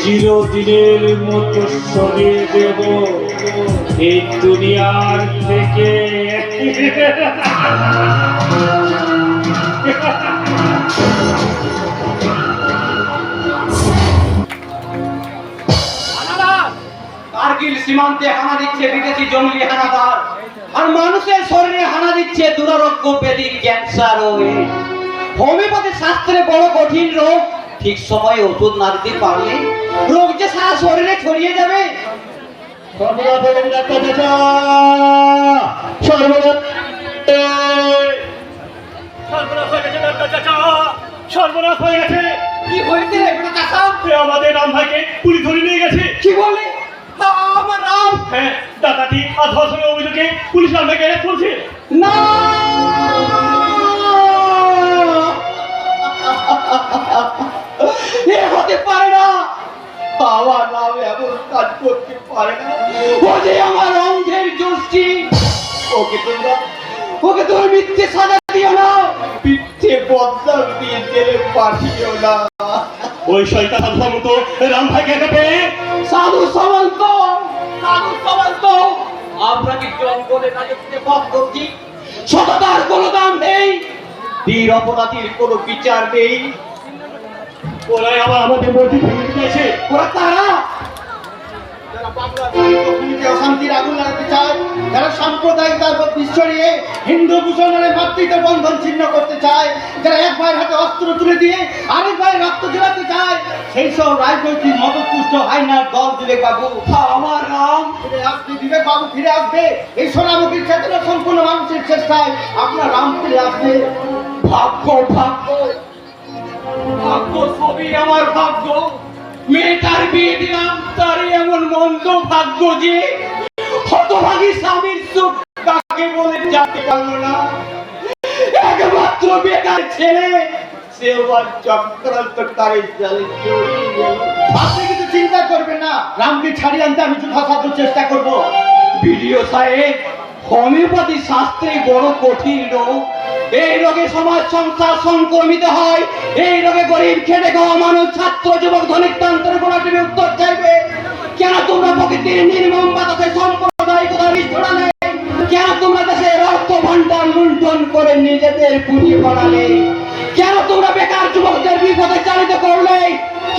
চিরদিনের মতো সরিয়ে দেব এই দুনিয়ার থেকে। কার্গিল সীমান্তে হানা দিচ্ছে বিদেশি জঙ্গলি হানাদার, আর মানুষের শরীরে হানা দিচ্ছে দুরারোগ্য ব্যাধি, ক্যান্সার ও AIDS। হোমিওপ্যাথি শাস্ত্রে বড় কঠিন রোগ, ঠিক সময়ে ওষুধ না দিতে পারলে রোগ যে সারা শরীরে ছড়িয়ে যাবে। সর্বনাশ হয়ে গেছে। কি হয়েছে চাচা? আমাদের রাম ভাইকে পুলিশ ধরে নিয়ে গেছে। কি বলে? আমার নাম? হ্যাঁ, ডাকাতি আর ধর্ষণের অভিযোগে পুলিশ রাম ভাইকে অ্যারেস্ট করছে। না, এ হতে পারে না। আমার নাম এমন কাজ করতে পারে না। ও যে আমার অন্ধের গোষ্ঠী। ওকে তুমি মিথ্যে সাজা দিও না, মিথ্যে বদনাম দিয়ে জেলে পাঠিও না। ওই শয়তান সাধু মতো রাম ভাইকে একা পেয়ে সাধু সামন্ত, সাধু সামন্ত, আমরা কি জঙ্গলে রাজত্বে পথ করছি? সততার কোনো দাম নেই, বীর অপরাধীর কোনো বিচার নেই। ওরাই আবার আমাদের মধ্যে ভেঙে দিয়েছে। ওরা তারা যারা বাংলার ভূমিতে অশান্তির আগুন লাগাতে চায়, যারা সাম্প্রদায়িক বিষ ছড়িয়ে হিন্দু মুসলমানের মাতৃত্বের বন্ধন ছিন্ন করতে চায়, যারা এক ভাইয়ের হাতে অস্ত্র তুলে দিয়ে আরেক ভাইয়ের রক্ত ঝরাতে চায়, সেই সব রাজনৈতিক মদতপুষ্ট হাইনার দল বিবেক বাবু। আমার নাম ফিরে আসবে, বিবেক বাবু ফিরে আসবে। এই সোনামুখীর চেতনা সম্পূর্ণ মানুষের চেষ্টায় আপনার রাম ফিরে আসবে। ভাগ্য, ভাগ্য, ভাগ্য, সবই আমার ভাগ্য। মেয়েটার বিয়ে দিলাম, তারই এমন মন্দ ভাগ্য যে হতভাগী স্বামীর সুখ কাকে বলে জানতে পারলো না। একমাত্র বেকার ছেলে, সেও আর চক্রান্তকারী জালে জড়িয়ে গেল। আপনি কিন্তু চিন্তা করবেন না, রামকে ছাড়িয়ে আনতে আমি যথাসাধ্য চেষ্টা করব। ভিডিও সাহেব, হোমিওপ্যাথি শাস্ত্রে বড় কঠিন রোগ। এই রোগে সমাজ সংসার সংক্রমিত হয়। এই রোগে গরিব খেটে খাওয়া মানুষ, ছাত্র যুবক ধনিক তন্ত্রের গোড়া টিভি উত্তর চাইবে। কেন তোমরা প্রকৃতির নির্মম বাতাসে সাম্প্রদায়িকতা বিষ ছড়ালে? কেন তোমরা দেশের অর্থ ভান্ডার লুণ্ঠন করে নিজেদের পুঁজি বাড়ালে? কেন তোমরা বেকার যুবকদের বিপদে চালিত করলে?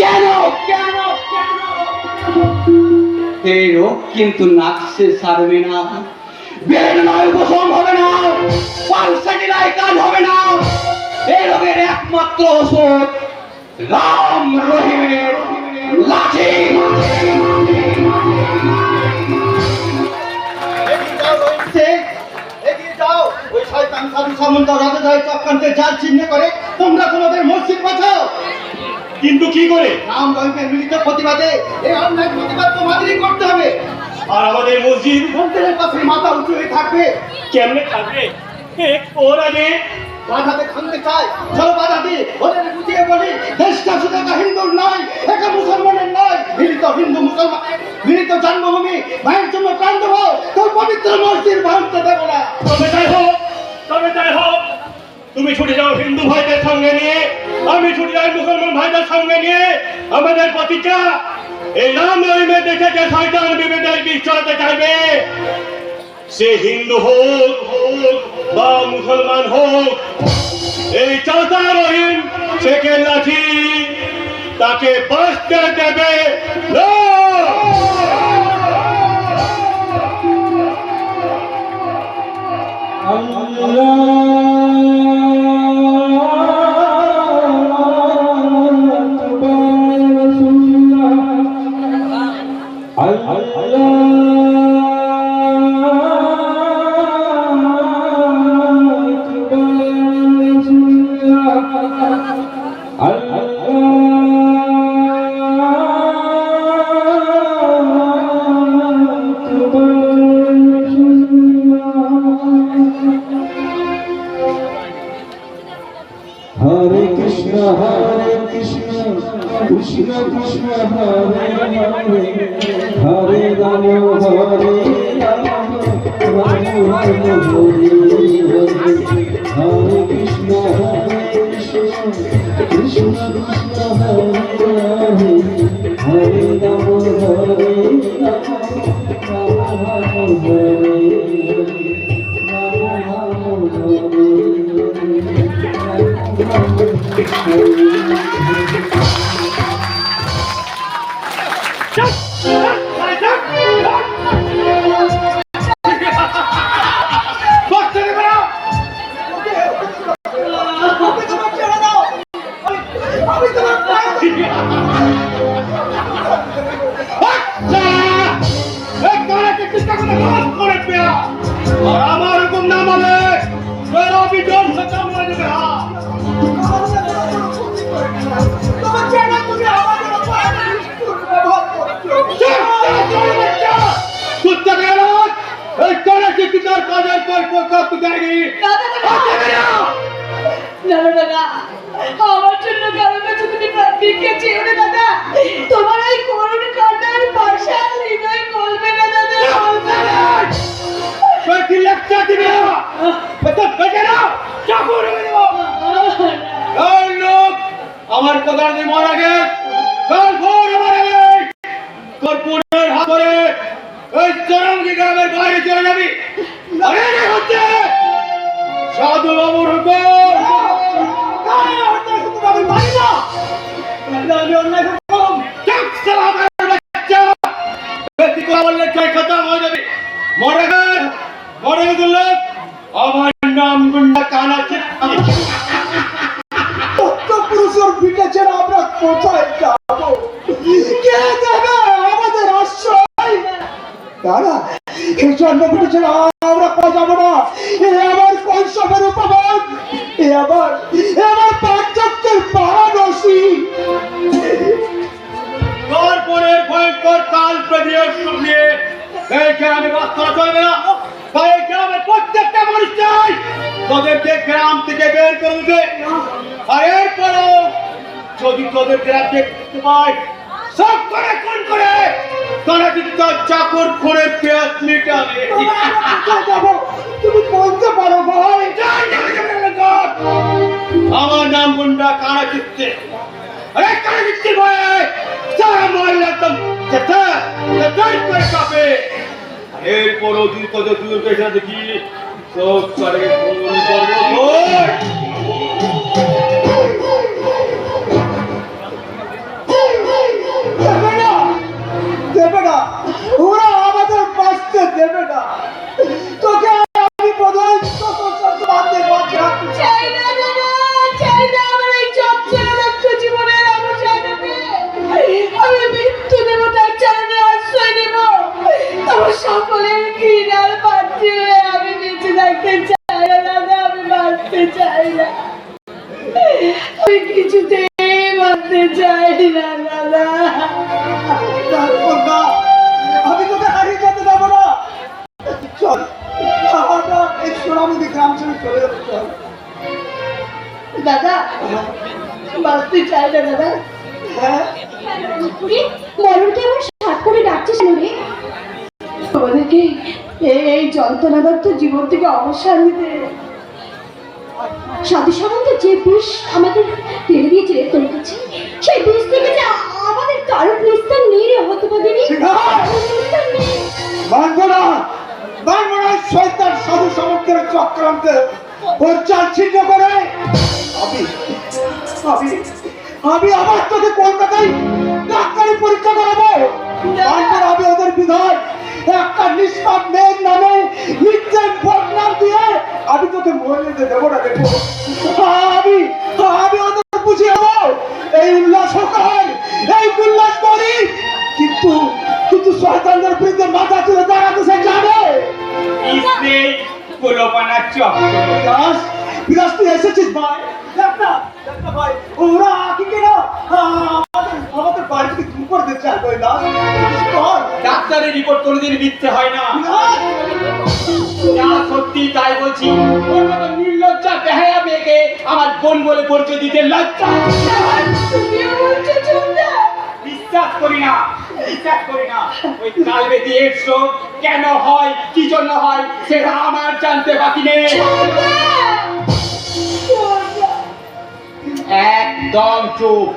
কেন কেন কেন? এই রোগ কিন্তু নাকশে সারবে না, বেদনায় উপশম হবে না, পালসাটিরায় কাজ হবে না। এই রোগের একমাত্র ওষুধ রাম রহিমের লাঠি। এগিয়ে যাও, ওই শয়তান সাধু সামন্ত রাজাদের চক্রান্তে জাল চিহ্ন করে তোমরা তোমাদের মসজিদ বাঁচাও। কিন্তু কি করে? রাম রহিমের মিলিত প্রতিবাদে এই অন্যায় প্রতিবাদ তোমাদেরই করতে হবে। আর আমাদের মসজিদ মন্দিরের পাশে মাথা উঁচু হয়ে থাকবে। কেমনে থাকবে? ওর আগে বাধাতে ভাঙতে চাই, চলো বাধা দিই। ওদের বুঝিয়ে বলি, দেশটা শুধু একটা হিন্দুর নয়, একটা মুসলমানের নয়। মিলিত হিন্দু মুসলমান, মিলিত জন্মভূমি, ভাইয়ের জন্য প্রাণ দেবো, তোর পবিত্র মসজিদ ভাঙতে দেবো না। তবে তাই হোক, তুমি ছুটে যাও হিন্দু ভাইদের সঙ্গে নিয়ে, আমি ছুটে যাই মুসলমান ভাইদের সঙ্গে নিয়ে। আমাদের প্রতিজ্ঞা, এই রাম রহিমে দেখে যে শয়তান বিভেদের বীজ ছড়াতে চাইবে, সে হিন্দু হোক বা মুসলমান হোক, এই চাচা রহিম শেখের লাঠি তাকে বাঁচতে দেবে না। Hare Krishna, Krishna Krishna, Hare Hare, Hare Rama, Hare Rama, Rama Rama, Hare Hare, Hare Krishna, Krishna Krishna, Hare Hare, Hare Rama, Hare Rama, Rama Rama, Hare Hare, Rama Rama, Hare আমি তোমার পায়ে আমার হুকুম না মানে বিজন খতম হয়ে যাবে। তোমার চেনা তুমি আমাদের উপর ব্যবহার করছো। আমার জন্য কারো কাছে তুমি ভিক্ষে চেয়েও না দাদা। তোমার এই করুণ কান্নার পাশাল হৃদয় গলবে না দাদা, গলবে না। আমার কথা দিয়ে মারা গে কাল ভোর আমার আগে তোর পুনের হাত ধরে এই চরমকি গ্রামের বাইরে চলে যাবি। হচ্ছে সাধু বাবুর হুকুম। আমি মানি না, আমি অন্যায় হুকুম। আমার নাম গুন্ডা কানা পুরুষের বিটেছে আমরা কোথায় যাবো? কে দেবে আমাদের আশ্রয়? দাদা, এই জন্ম বিটেছে আমরা কোথাও যাবো না। এ আমার কৈশবের উপমান, এ আমার পাঁচকের পারাদর্শী। তারপরের ভয়ঙ্কর কাল প্রতিরোধ নিয়ে এই গ্রামে বাস করা চলবে না। তাই এই গ্রামের প্রত্যেকটা মানুষ চাই তোদেরকে গ্রাম থেকে বের করে দিতে। আর এরপরও যদি তোদের গ্রাম দেখতে পাই সব করে কোন করে তারা কিন্তু তার চাকর খোরের পেঁয়াজ মিটাবে। যাবো তুমি বলতে পারো ভাই? আমার নাম গুন্ডা কানা চিত্তে। আরে কানা চিত্তে ভাই সারা মহল্লা একদম করে কাঁপে। এরপরও যদি তোদের দূর পেশা দেখি সব করে ফোন করবো। দেবে না, ওরা আমাদের বাঁচতে দেবে না। তোকে আমি প্রধান বাঁধতে পারছি না। চাই না দাদা, চাই না আমার এই চঞ্চল রক্ত জীবনের অবসানকে। আমি মৃত্যু দেবতার চরণে আশ্রয় নেব। তোমার সকলের ঘৃণার পাত্রে আমি বেঁচে থাকতে চাই না দাদা, আমি ছেড়ে চলে যাবে চল। দাদা বাঁচতে চাই না দাদা। হ্যাঁ মরণকে এমন সাত করে ডাকছিস রে? তোমাদেরকে এই যন্ত্রণাদত্ত জীবন থেকে অবসর নিতে সাধু সামন্ত যে বিষ আমাদের টেনে দিয়েছে রে তোর কাছে, সেই বিষ থেকে যে আমাদের কারোর নিস্তার নেই রে হতে পারেনি। মানবো না, মানবো না। শয়তান সাধু সমুদ্রের চক্রান্তে ওর চাল ছিন্ন করে আমি আমি আমি আবার তোকে কলকাতায় ডাক্তারি পরীক্ষা করাবো। মানবো না, আমি ওদের বিধায় একটা নিষ্পাপ মেয়ের নামে মিথ্যে বদনাম দিয়ে আমি তোকে মরে যেতে দেবো না। দেখবো আমি আমি ওদের বুঝিয়ে দেবো এই উল্লাস হয়, এই উল্লাস করি, কিন্তু কিন্তু শয়তানদের বিরুদ্ধে মাথা তুলে দাঁড়াতে সে জানে। इसने कुलोपना चौक বিরাজ বিরাজ তুই এসেছিস ভাই। দেখ না ভাই, ওরা কি কেনা আমাদের বাড়ি থেকে দূর করে দিচ্ছে আর কই না ডাক্তারের রিপোর্ট কোনোদিন মিথ্যে হয় না। যা সত্যি তাই বলছি। ওর মতো নির্লজ্জা বেহায়া মেয়েকে আমার বোন বলে পরিচয় দিতে লজ্জা। তুমিও বলছো চুমদা? বিশ্বাস করি না, বিশ্বাস করি না। ওই কালবেদি এর শোক কেন হয়, কি জন্য হয়, সেটা আমার জানতে বাকি নেই। একদম চুপ।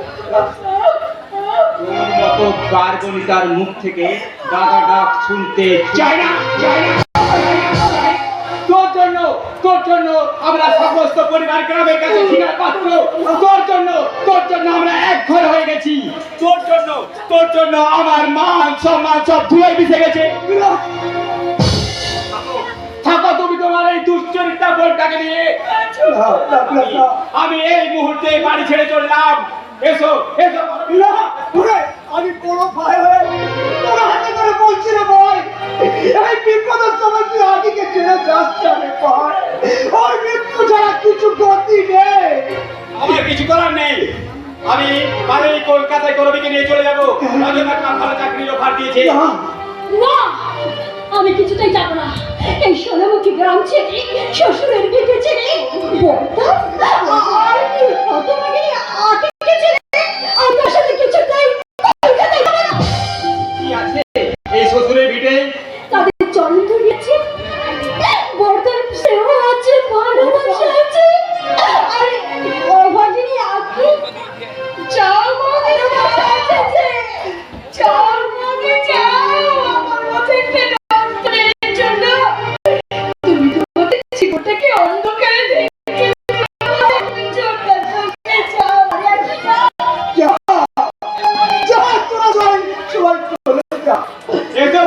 তোর মতো গার্গনিতার মুখ থেকে দাদা ডাক শুনতে চাই না, চাই না। তোর জন্য আমরা সমস্ত পরিবার গ্রামের কাছে ঠিকার পাত্র। তোর জন্য আমরা এক ঘর হয়ে গেছি। তোর জন্য আমার মান সম্মান সব ধুয়ে মিশে গেছে। থাকো তুমি তোমার এই দুশ্চরিত্রা বোনটাকে নিয়ে। আমি এই মুহূর্তে বাড়ি ছেড়ে চললাম। এসো এসো। আমি বড় ভাই হয়ে তোর হাতে করে বলছি রে ভাই, এই বিপদের সময় তুই আদিকে ছেড়ে যাস রে ভাই। ওর মৃত্যু ছাড়া কিছু গতি নেই। আমার কিছু করার নেই। আমি বাড়ি কলকাতায় গৌরবীকে নিয়ে চলে যাবো। অযোধ্যা একটা ভালো চাকরির অফার দিয়েছে। না, আমি কিছুতেই যাবো না। এই সোনামুখী গ্রাম ছেড়ে, শ্বশুরের ভিটে ছেড়ে, বলতাম আর কি হতভাগিনী আদিকে ছেড়ে আমার সাথে কিছুতেই কলকাতায় যাবো না। কি আছে এই শ্বশুরের ভিটে? তাদের চরণ ধরিয়েছে, বর্তার সেবা আছে, ভালোবাসা আছে, আর অভাগিনী আদি যাও মনে আছে, যাও মনে যাও আমার মতো একটা ডক্টরের জন্য। তুমি তোমাদের জীবনটাকে অন্ধকারে ঢেকে যা যা তোরা সবাই চলে যা। এসো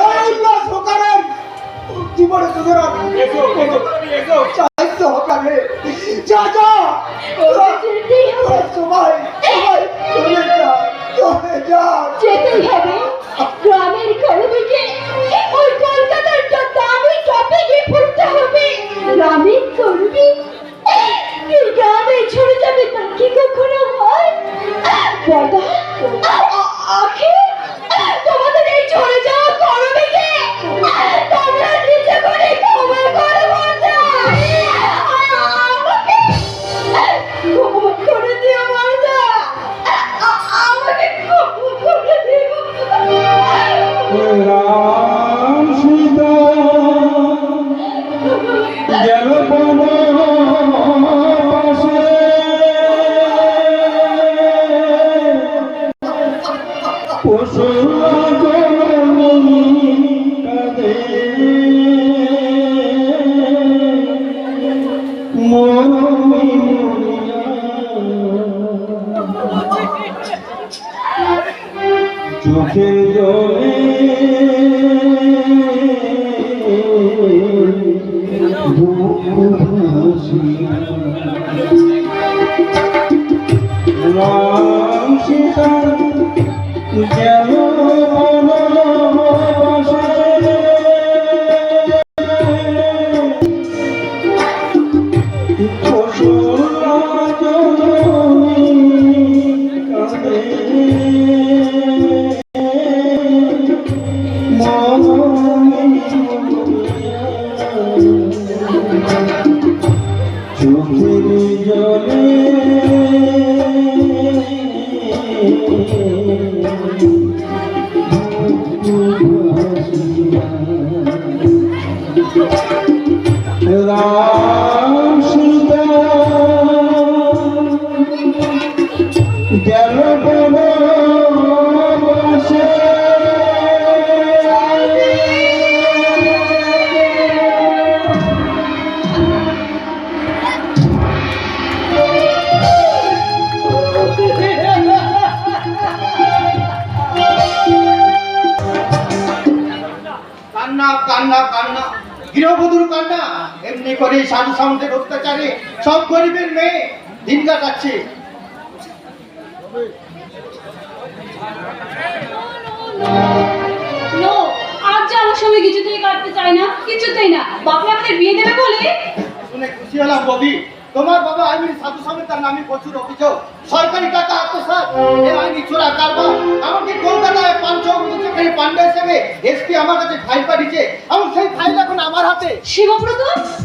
নাম সুলতান গেল বনবাসে। কান্না কান্না কান্না, গৃহবধূর কান্না। এমনি করে সাধু সামন্তের অত্যাচারে সব গরিবের মেয়ে দিন কাটাচ্ছে। নো, আর যে আমার সঙ্গে কিছুতেই কাটতে চাই না, কিছুতেই না। বাবা আমাদের বিয়ে দেবে বলে শুনে খুশি হলাম ববি। তোমার বাবা আইনি সাধু সামন্ত, তার নামে প্রচুর অভিযোগ, সরকারি টাকা আত্মসাৎ, এর আইনি চোরা কারবার। এমনকি কলকাতায় পান্ডা হিসেবে এসপি আমার কাছে ফাইল পাঠিয়েছে, এবং সেই ফাইল এখন আমার হাতে। শিবব্রত,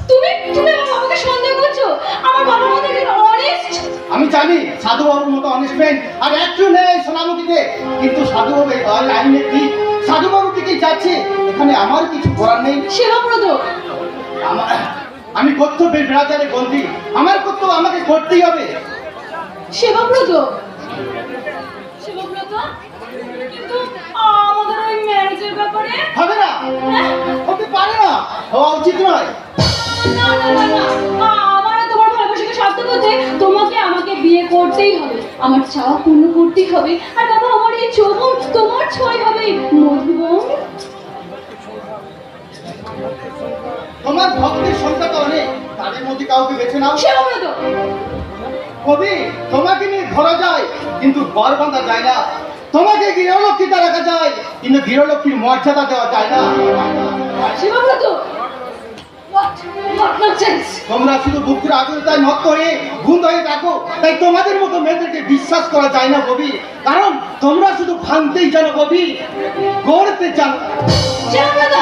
তুমি তুমি আমার বাবাকে সন্দেহ করছো? আমার বাবা আমাদের অনেস্ট। আমি জানি সাধুবাবুর মতো অনেস্ট ম্যান আর একটু নেই সোনামুখীতে, কিন্তু সাধুবাবু এই আইনের দিক সাধুবাবুর দিকেই যাচ্ছে। এখানে আমার কিছু করার নেই। শিবব্রত, আমি কর্তব্যের বিরাজারে বন্দী, আমার কর্তব্য আমাকে করতেই হবে। শিবব্রত, শিবব্রত, কিন্তু আমাদের ওই ম্যারেজের ব্যাপারে হবে না, হতে পারে না, হওয়া উচিত নয়। না না না না, আমার আর তোমার ভালোবাসাকে সার্থক করতে তোমাকে আমাকে বিয়ে করতেই হবে। আমার চাওয়া পূর্ণ করতেই হবে। আর বাবা, আমার এই যৌবন তোমার ছয় হবে মধুবন। তোমার ভক্তের সংখ্যা তো অনেক, তাদের মধ্যে কাউকে বেছে নাও। শিবব্রত, কবি, তোমাকে নিয়ে ঘোরা যায় কিন্তু ঘর বাঁধা যায় না। তোমাকে গৃহলক্ষ্মীতে রাখা যায় কিন্তু গৃহলক্ষ্মীর মর্যাদা দেওয়া যায় না। Shibabrata, what nonsense! তোমরা শুধু বুকের আগ্রহতায় মত করে গুণ হয়ে থাকো, তাই তোমাদের মতো মেয়েদেরকে বিশ্বাস করা যায় না কবি। কারণ তোমরা শুধু ভাঙতেই জানো কবি, গড়তে জানো। Shibabrata,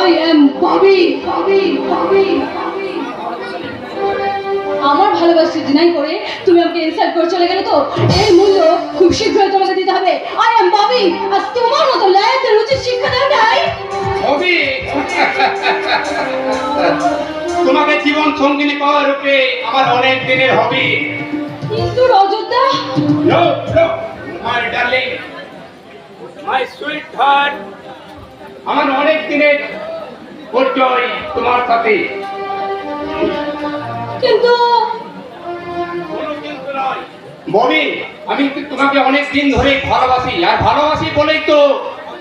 I am Bobby, Bobby, Bobby, Bobby. আমার ভালোবাসা ডিনাই করে তুমি আমাকে ইনসাল্ট করে চলে গেলে তো এর মূল্য খুব শীঘ্রই তোমাকে দিতে হবে। আই এম ববি, আর তোমার মতো লায়কদের উচিত শিক্ষা দেওয়াটাই। হবি তোমাকে জীবন সঙ্গিনী পাওয়ার রূপে আমার অনেক দিনের হবি। কিন্তু রজতদা, no no my darling, my sweetheart, আমার অনেক দিনের পরিচয় তোমার সাথে। কিন্তু কোনো কিন্তু নয় ববি, আমি তোমাকে অনেক দিন ধরে ভালোবাসি, আর ভালোবাসি বলেই তো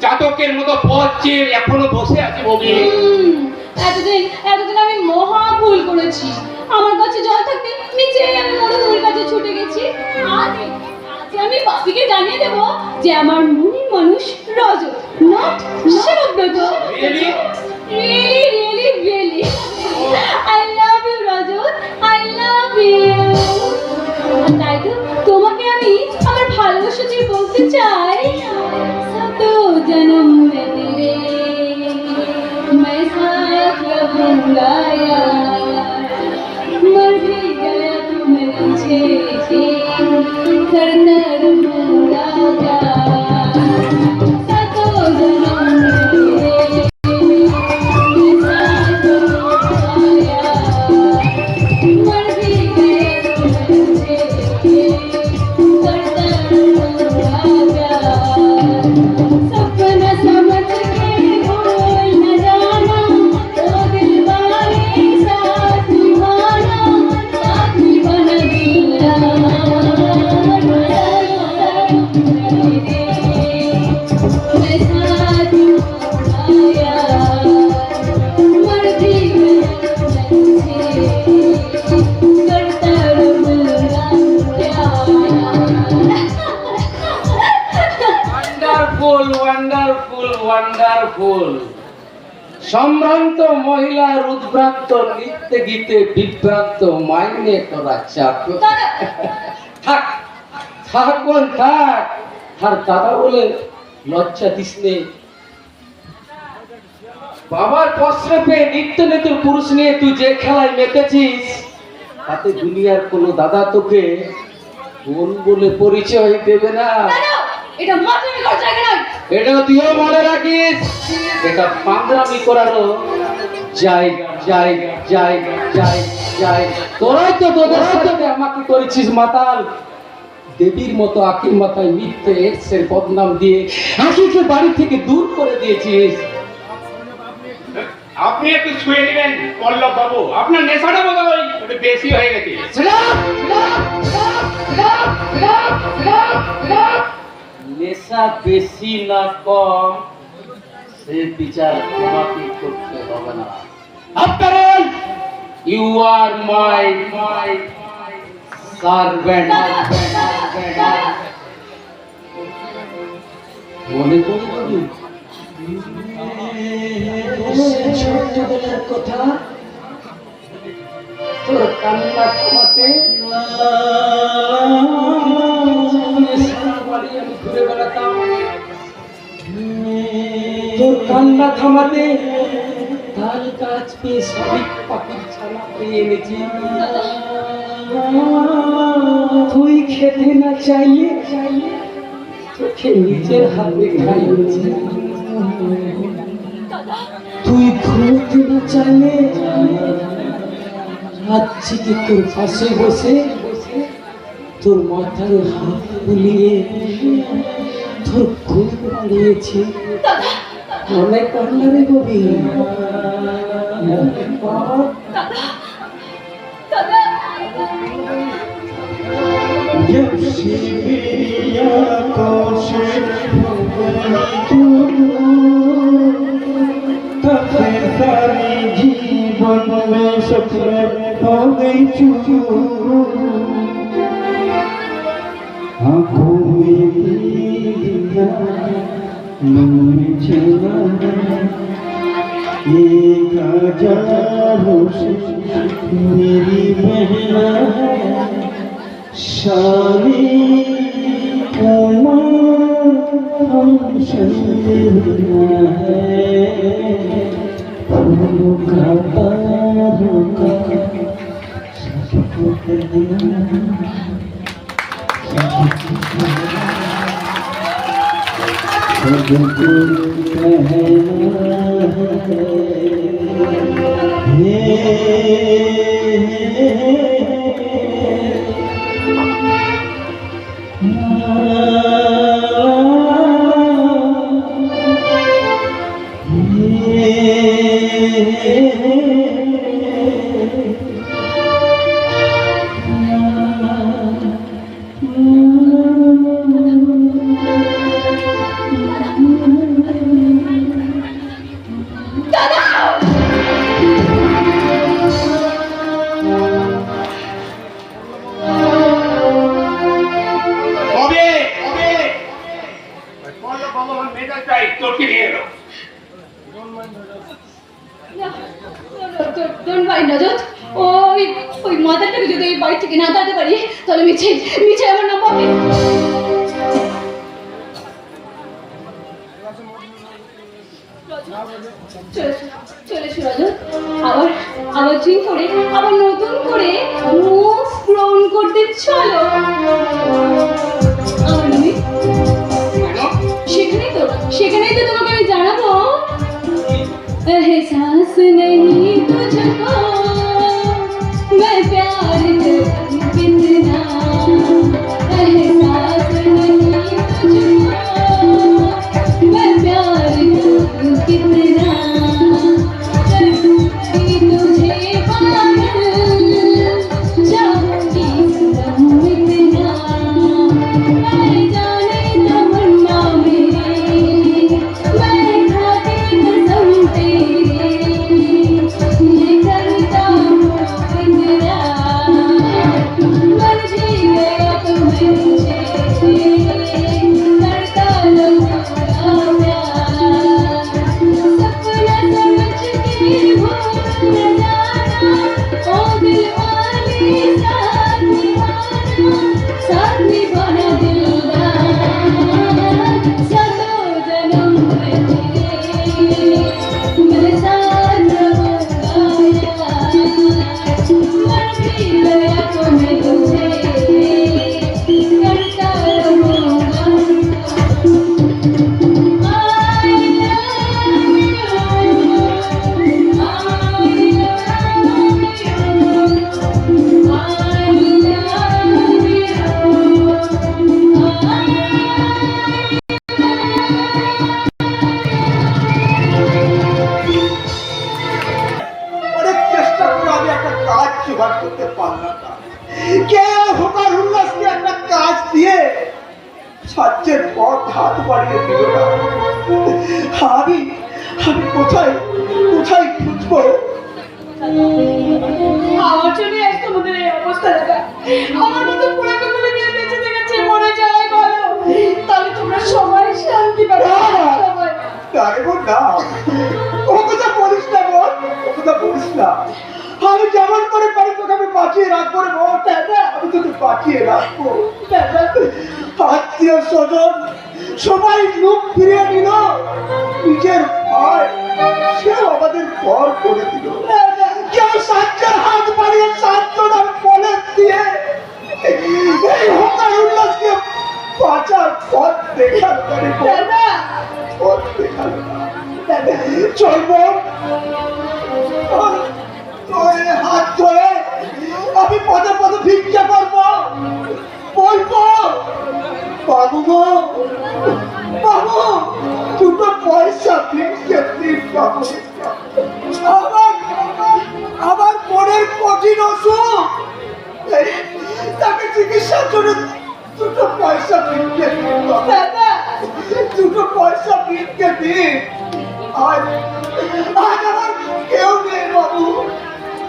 চাতকের মতো পথ চেয়ে এখনো বসে আছি ববি। এতদিন এতদিন আমি মহা ভুল করেছি। আমার কাছে জল থাকতে নিজেই আমি মরুভূমির কাছে ছুটে গেছি। আজ আমি বাপিকে জানিয়ে দেব যে আমার মনের মানুষ Rajat, not Shibabrata. Really? Really, really, really. I love you, Rajat. I love you. তাই তো তোমাকে আমি আমার ভালোবাসা দিয়ে বলতে চাই, সাতো জনম মে তেরে मैं साथ रहूंगा यार, मर भी गया तो मैं तुझे करता रहूंगा यार, सातो जन्म में ওয়ান্ডারফুল ওয়ান্ডারফুল ওয়ান্ডারফুল। সম্ভ্রান্ত মহিলার উদ্ভ্রান্ত নৃত্যে গীতে বিভ্রান্ত মাইনে করা চাপ। থাক থাক বোন থাক, আর দাদা বলে লজ্জা দিস নে। বাবার কষ্ট পেয়ে নিত্য নৃত্য পুরুষ নিয়ে তুই যে খেলায় মেতেছিস, তাতে দুনিয়ার কোনো দাদা তোকে বোন বলে পরিচয় দেবে না। এটা মাতলামি করার জায়গা নয়। এটা তুইও মনে রাখিস, এটা পাগলামি করারও জায়গা জায়গা জায়গা জায়গা জায়গা তোরাই তো তোদের সাথে আমাকে করেছিস মাতাল। দেবীর মতো আখির মাথায় মিথ্যে এক্সের বদনাম দিয়ে আখিকে বাড়ি থেকে দূর করে দিয়েছিস। আপনি একটু ছুঁয়ে নেবেন পল্লব বাবু, আপনার নেশাটা বোধ হয় একটু বেশি হয়ে গেছে। নেশা বেশি না কম সে বিচার তোমাকে করতে হবে না। After all you are my servant. মনে করি কবি ছোট্টবেলার কথা, তোর কান্না থামাতে সারা বাড়ি আমি ঘুরে বেড়াতাম। তোর কান্না থামাতে তাল গাছ পেয়ে শালিক পাখির ছানা পেয়ে এনেছি। তুই খেতে না চাইলে তোকে নিজের হাতে খাইয়েছি। তুই ঘুরতে না চাইলে রাত্রিতে তোর পাশে বসে তোর মাথায় হাত বুলিয়ে তোর ঘুম পাড়িয়েছি। অনেক কান্নারে কবি जब से मेरी आंखों से हो गई तू, तब से सारी जीवन में सपने हो गई चूर। आंखों में दिया नूर चला, एक हजारों से मेरी बहना शादी उमर हम शर्मा है, फूलों का तारों का सबको कहना, सबको Don't mind, Rajat. ওই মাদারটাকে যদি এই বাড়ি থেকে না দাঁড়াতে পারি তাহলে মিছে আমার নাম হবে। চলে এসো রাজত, আবার ড্রিঙ্ক করে আবার নতুন করে মুখ গ্রহণ করতে চলো। আমার মেয়ে সেখানেই তো তোমাকে আমি জানাবো। एहसास नहीं तुझको मैं प्यार करूं कितना, एहसास नहीं तुझको मैं प्यार करूं कितना, करूंगी तुझे पागल चाहूंगी सनम इतना, मैं जाने तमन्ना मेरी मैं खाती कसम तेरी ये करती দিল না। আমি আমি কোথায় কোথায় খুঁজবো? আমার জন্য আজ তোমাদের এই অবস্থা দাদা। আমার মতো পুরো কপালে নিয়ে বেঁচে থেকেছে, মরে যায় বলো, তাহলে তোমরা সবাই শান্তি পাবে। সবাই আরে বোন না, ও কথা বলিস না বোন, ও কথা বলিস না। আমি যেমন করে পারি তোকে আমি বাঁচিয়ে রাখবো রে বোন। দাদা আমি তোকে বাঁচিয়ে রাখবো। দাদা আত্মীয় স্বজন সবাই মুখ ফিরিয়ে নিল, নিজের ভাই সেও আমাদের পর করে দিল। কেউ সাহায্যের হাত বাড়িয়ে সাহায্যটার বলে দিয়ে এই হকার উল্লাসকে বাঁচার পথ দেখাল করে দাদা পথ দেখাল না। চল বোন, তোর হাত ধরে আমি পদে পদে ভিক্ষা করবো, বলবো বাবু গো বাবু দুটো পয়সা ভিক্ষা দিন বাবু। আমার বোনের কঠিন অসুখ, তাকে চিকিৎসার জন্য দুটো পয়সা ভিক্ষা দিন বাবু। দাদা দুটো পয়সা ভিক্ষা দিন। আজ আজ আমার কেউ নেই বাবু,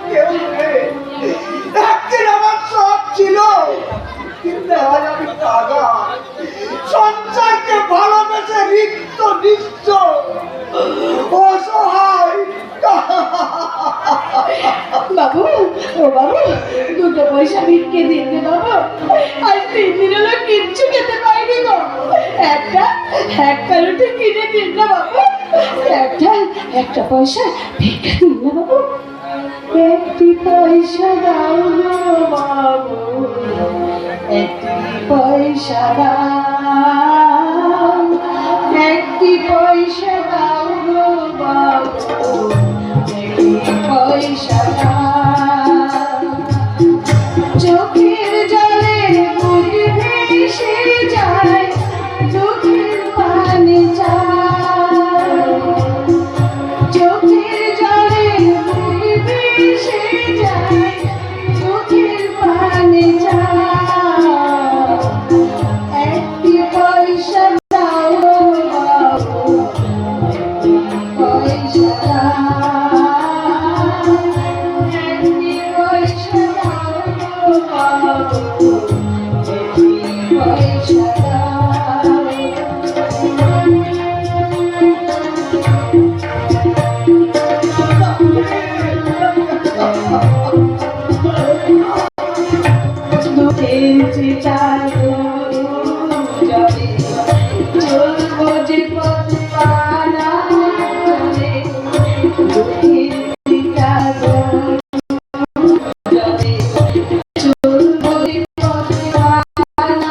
কেউ নেই। একদিন আমার সব ছিল, কিন্তু আজ আমি টাকা সংসারকে ভালোবেসে রিক্ত নিঃস্ব অসহায়। বাবু, ও বাবু, দুটো পয়সা ভিক্ষে দিন রে বাবু। আজ 3 দিন হলো কিচ্ছু খেতে পাইনি গো। একটা রুটি কিনে দিন না বাবু। একটা পয়সা ভিক্ষে দিন না বাবু। একটি পয়সা দাও গো বাবু, একটি পয়সা দাও, একটি পয়সা দাও গো বাবু, একটি পয়সা দাও। চোখের জলে বুক ভেসে যায়, চোখের পানি চায়। চোখের জলে বুক ভেসে যায়, চোখের পানি চায়। একটি পয়সা দাও গো বাবু, একটি পয়সা দাও, একটি পয়সা দাও গো বাবু, একটি পয়সা দাও। দুধের চিটার জলে চলবো যে পথ পানা চলে, দুধের চিটার জলে চলবো যে পথ পানা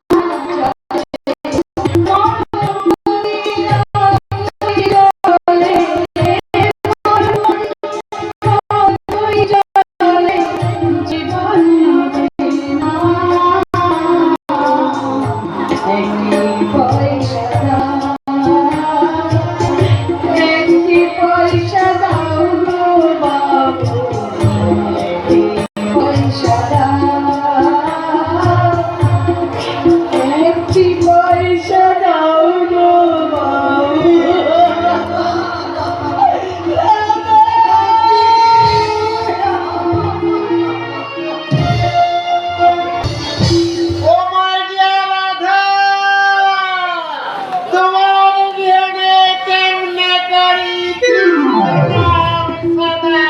চলে, জলে জীবন না। একটি পয়সা দাও, একটি পয়সা দাও গো বাবু, একটি পয়সা দাও, একটি পয়সা দাও গো বাবু। ও মাই ডিয়ার রাধা, তোমার বিয়োগে কেমনে করি সদা।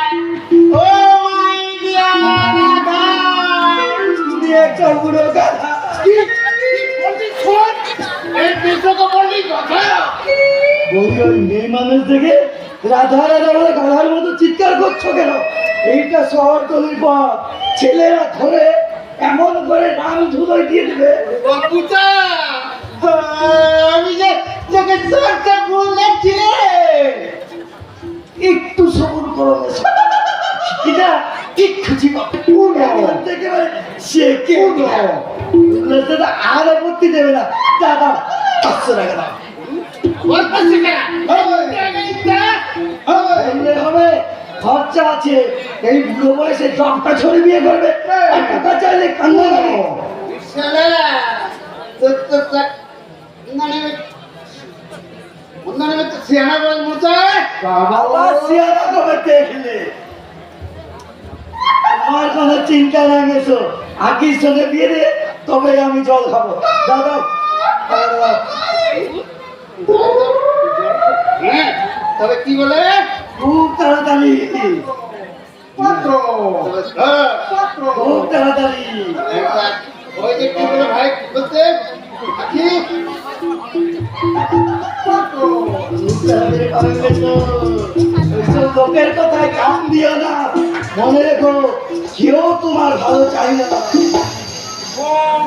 ও মাই ডিয়ার রাধা, দিয়ে চৌড়ো গাধা এই বিশ্বকে বললি কথা। বলি ওই মেয়ে মানুষ দেখে রাধা রাধা বলে গাধার মতো চিৎকার করছো কেন? এইটা শহরতলির পথ, ছেলেরা ধরে এমন করে নাম ধুলোয় দিয়ে দেবে। বাবুটা, আমি যে তোকে সরটা বললেছিলে, একটু সবুর করো এটা কিচ্ছু থেকে সে কে দাদা আর আপত্তি দেবে না। দাদা 500 টাকা দাও। ওর পাশে কেনা হবে খরচা আছে, এই বুড়ো বয়সে জবটা ছড়ে বিয়ে করবে, আর টাকা চাইলে কান্না করো। শালা, তো মানে সিয়ানা বল মুচায় বাবা সিয়ানা কবে দেখলে আমার কোনো চিন্তা নাই মেসো আকির সঙ্গে বিয়ে দে তবে আমি জল খাবো দাদা হ্যাঁ তবে কি বলে খুব তাড়াতাড়ি পাত্র খুব তাড়াতাড়ি ওই যে কি বলে ভাই বলতে আখি খুব তাড়াতাড়ি পাবে মেসো ওইসব লোকের কথায় কান দিও না মনে রেখো কেউ তোমার ভালো চাই না ওম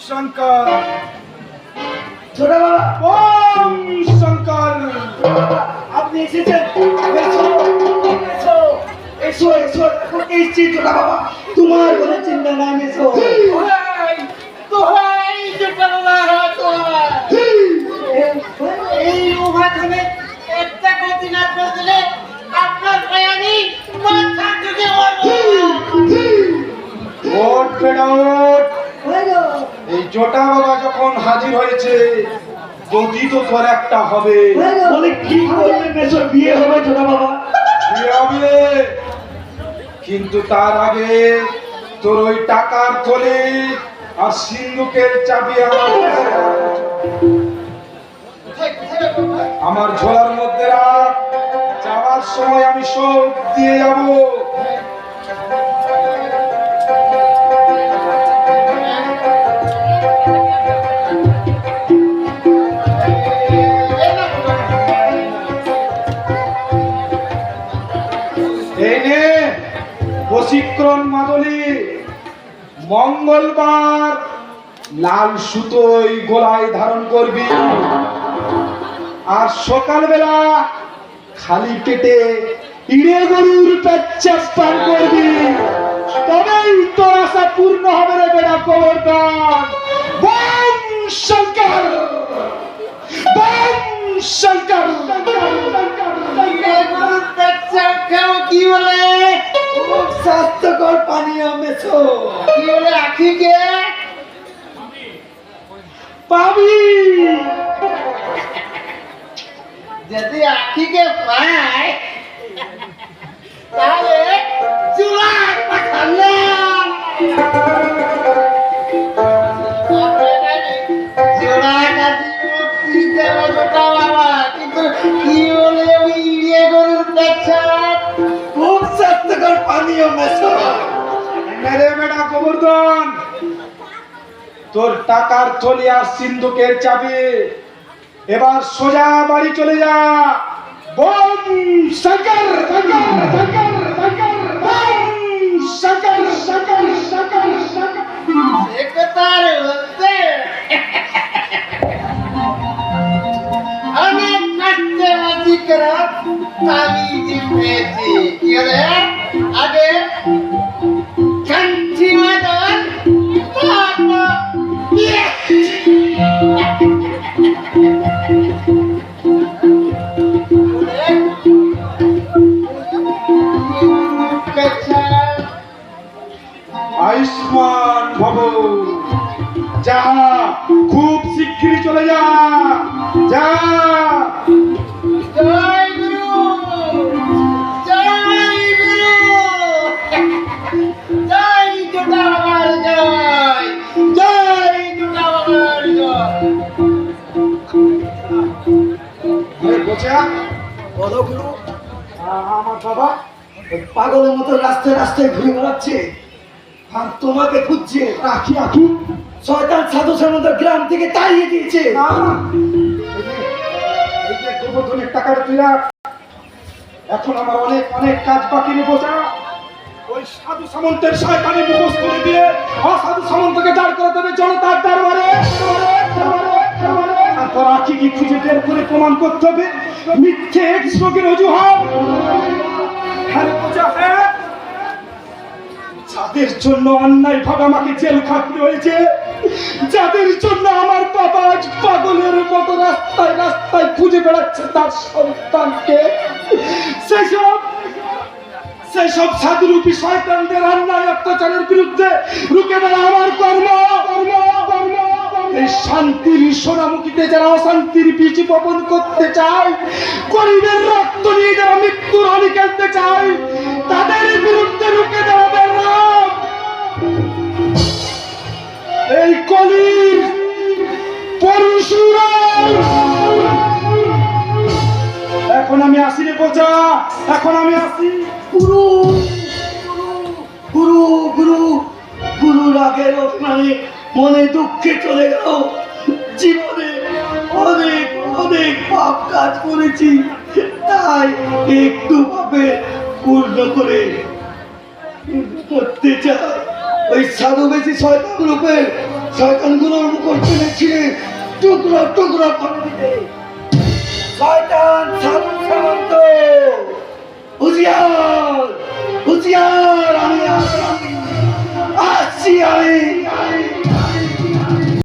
শঙ্কর ছোট বাবা ওম শঙ্কর আপনি এসেছেন এসো এসো এসো এসো এখন এসছি ছোট বাবা তোমার কোনো চিন্তা নাই এসো তোহাই যেটা বলা তোহাই এই উভাখানে একটা গতি না করে দিলে আপনার পায়ানি মাথা থেকে ওঠ বেটা ওঠ হয়ে গেল। এই জটা বাবা যখন হাজির হয়েছে গদি তো তোর একটা হবে হয়ে গেল। বলে কি করবে মেসো বিয়ে হবে ছোট বাবা বিয়ে হবে কিন্তু তার আগে তোর ওই টাকার থলি আর সিন্ধুকের চাবি আমার ঝোলার মধ্যে রাখ যাওয়ার সময় আমি সব দিয়ে যাব এই নে বশীকরণ মাদলি মঙ্গলবার লাল সুতোই গলায় ধারণ করবি আর সকালবেলা খালি পেটে ইড়ে গরুর পেচ্ছাপ পান করবি তবেই তোর আশা পূর্ণ হবে রে বেটা গোবর্ধন বম শঙ্কর বম শঙ্কর কি বলে খুব স্বাস্থ্যকর পানীয় মেসো কি বলে আখিকে পাবি যদি আখিকে পায় তাহলে চুলা পাঠালাম চুলা কাটি দেবো ছোটা বাবা কিন্তু কি বলে ওই ইয়ে গরুর পেছাপ খুব স্বাস্থ্যকর পানীয় মেসো মেরে বেটা গোবর্ধন তোর টাকার থলি আর সিন্ধুকের চাবি এবার সোজা বাড়ি চলে যা বম শঙ্কর শঙ্কর শঙ্কর শঙ্কর বম শঙ্কর শঙ্কর শঙ্কর শঙ্কর একতার হচ্ছে আমি কাটতে অধিকার তালি পেয়েছি কি হলে আগে কাঞ্চি মাদন আয়ুষ্মান ভব যা খুব শিগগিরই চলে যা যা জয় গুরু জয় গুরু জয় জোটা বাবার জয় জয় জোটা বাবার জয় বোঝা বলো গুরু আমার বাবা ওই পাগলের মতো রাস্তায় রাস্তায় ঘুরে বেড়াচ্ছে আর তোমাকে খুঁজছে রাখি রাখি শয়তান সাধু সামন্ত গ্রাম থেকে তাড়িয়ে দিয়েছে এই যে গোবর্ধনের টাকাটা তুই রাখ এখন আমার অনেক অনেক কাজ বাকি নেই বোঝা ওই সাধু সামন্তের শয়তানি মুখোশ তুলে দিয়ে অসাধু সামন্তকে দাঁড় করে দেবে জনতার দরবারে তারপর আখি কি খুঁজে বের করে প্রমাণ করতে হবে মিথ্যে শ্লোকের অজুহাত হ্যাঁ বোঝা হ্যাঁ যাদের জন্য অন্যায় ভাবে আমাকে জেল খাটতে হয়েছে যাদের জন্য আমার বাবা আজ পাগলের মতো রাস্তায় রাস্তায় খুঁজে বেড়াচ্ছে তার সন্তানকে সেসব সাধুরূপী শয়তানদের অন্যায় অত্যাচারের বিরুদ্ধে রুখে দেওয়া আমার কর্ম কর্ম কর্ম কর্ম এই শান্তির সোনামুখীতে যারা অশান্তির বীজ বপন করতে চায়, গরিবের রক্ত নিয়ে যারা মৃত্যুর হানি খেলতে চায়, তাদের বিরুদ্ধে রুখে দাঁড়াবে রাম। এই কলির পরশুরাম। এখন আমি আসি রে বোঝা, এখন আমি আসি। গুরু গুরু গুরু গুরু রাগের অভিমানে মনে দুঃখে চলে গেল। জীবনে অনেক অনেক পাপ কাজ করেছি, তাই একটু পাপে পূর্ণ করে করতে চাই। ওই সাধু বেশি শয়তান রূপের শয়তানগুলোর মুখর ছিঁড়ে টুকরো টুকরো করে দিতে। শয়তান সাধু সামন্ত, হুঁশিয়ার হুঁশিয়ার, আমি আসছি, আমি